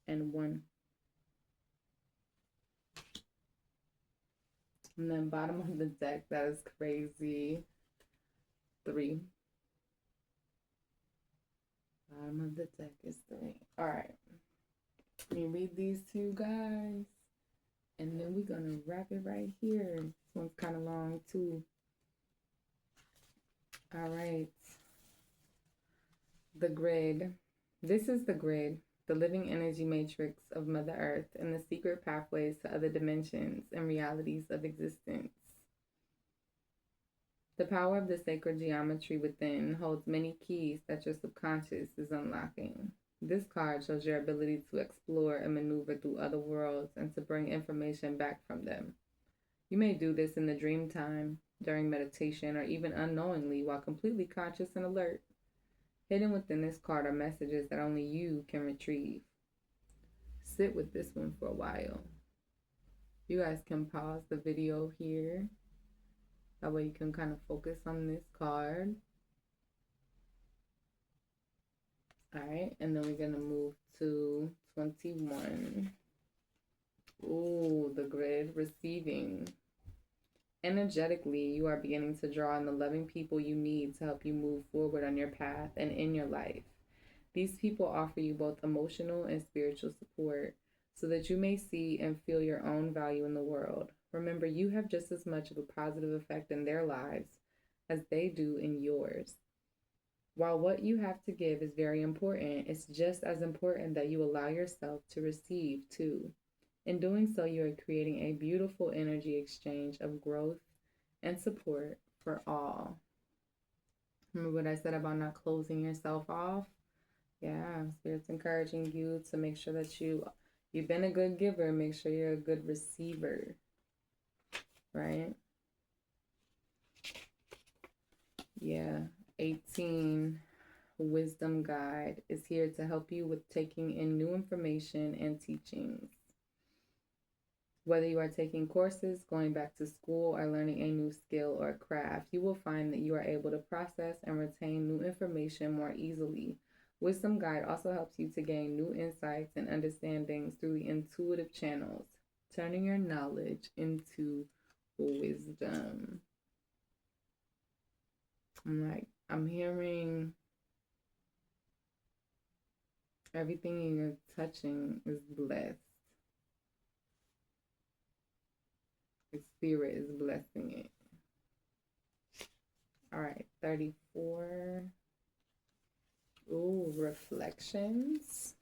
And 1. And then bottom of the deck, that is crazy. 3. Bottom of the deck is 3. All right. Let me read these to you guys. And then we're going to wrap it right here. This one's kind of long too. All right. The grid. This is the grid, the living energy matrix of Mother Earth and the secret pathways to other dimensions and realities of existence. The power of the sacred geometry within holds many keys that your subconscious is unlocking. This card shows your ability to explore and maneuver through other worlds and to bring information back from them. You may do this in the dream time, during meditation, or even unknowingly while completely conscious and alert. Hidden within this card are messages that only you can retrieve. Sit with this one for a while. You guys can pause the video here. That way you can kind of focus on this card. All right, and then we're going to move to 21. Ooh, the grid, receiving. Energetically, you are beginning to draw in the loving people you need to help you move forward on your path and in your life. These people offer you both emotional and spiritual support so that you may see and feel your own value in the world. Remember, you have just as much of a positive effect in their lives as they do in yours. While what you have to give is very important, it's just as important that you allow yourself to receive too. In doing so, you are creating a beautiful energy exchange of growth and support for all. Remember what I said about not closing yourself off? Yeah, Spirit's encouraging you to make sure that you've been a good giver. Make sure you're a good receiver, right? Yeah, 18, Wisdom Guide is here to help you with taking in new information and teachings. Whether you are taking courses, going back to school, or learning a new skill or craft, you will find that you are able to process and retain new information more easily. Wisdom Guide also helps you to gain new insights and understandings through the intuitive channels, turning your knowledge into wisdom. I'm hearing everything you're touching is blessed. The Spirit is blessing it. All right, 34. Ooh, reflections.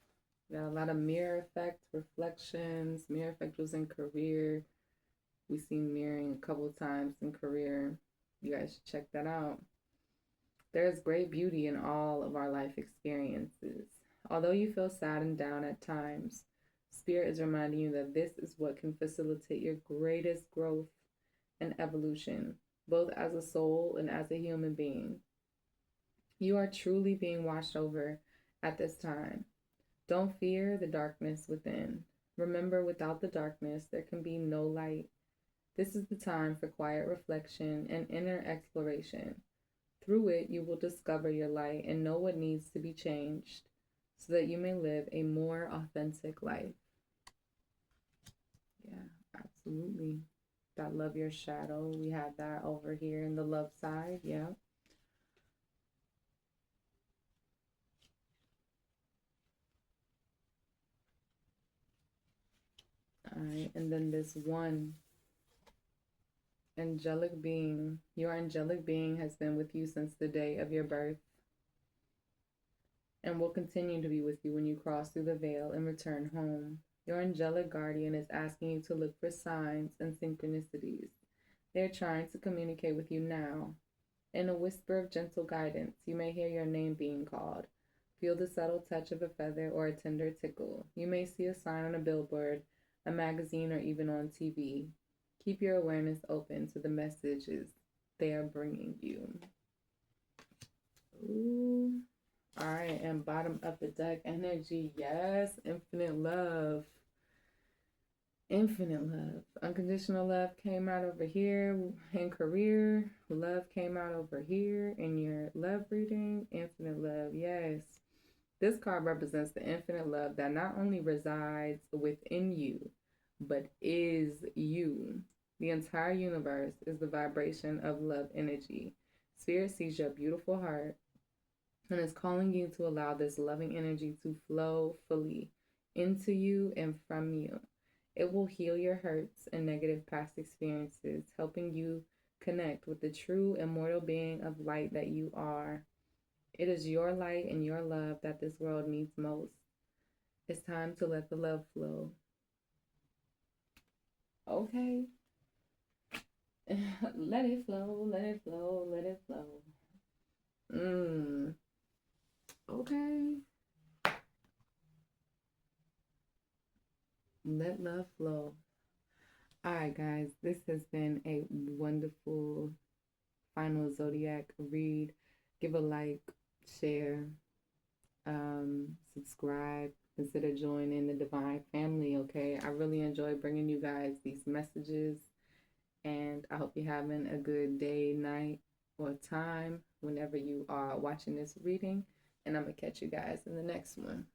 Got a lot of mirror effect reflections. Mirror effect was in career. We seen mirroring a couple times in career. You guys should check that out. There's great beauty in all of our life experiences. Although you feel sad and down at times, Spirit is reminding you that this is what can facilitate your greatest growth and evolution, both as a soul and as a human being. You are truly being watched over at this time. Don't fear the darkness within. Remember, without the darkness, there can be no light. This is the time for quiet reflection and inner exploration. Through it, you will discover your light and know what needs to be changed so that you may live a more authentic life. Yeah, absolutely. That love your shadow. We have that over here in the love side. Yeah. All right. And then this one angelic being. Your angelic being has been with you since the day of your birth and will continue to be with you when you cross through the veil and return home. Your angelic guardian is asking you to look for signs and synchronicities. They are trying to communicate with you now. In a whisper of gentle guidance, you may hear your name being called. Feel the subtle touch of a feather or a tender tickle. You may see a sign on a billboard, a magazine, or even on TV. Keep your awareness open to the messages they are bringing you. Ooh. All right, and bottom of the deck energy, yes, infinite love. Infinite love. Unconditional love came out over here in career. Love came out over here in your love reading. Infinite love, yes. This card represents the infinite love that not only resides within you, but is you. The entire universe is the vibration of love energy. Spirit sees your beautiful heart and is calling you to allow this loving energy to flow fully into you and from you. It will heal your hurts and negative past experiences, helping you connect with the true immortal being of light that you are. It is your light and your love that this world needs most. It's time to let the love flow. Okay. Let it flow, let it flow, let it flow. Okay. Let love flow. All right, guys, this has been a wonderful final zodiac read. Give a like, share, subscribe, consider joining the divine family. Okay, I really enjoy bringing you guys these messages, and I hope you're having a good day, night, or time whenever you are watching this reading. And I'm gonna catch you guys in the next one.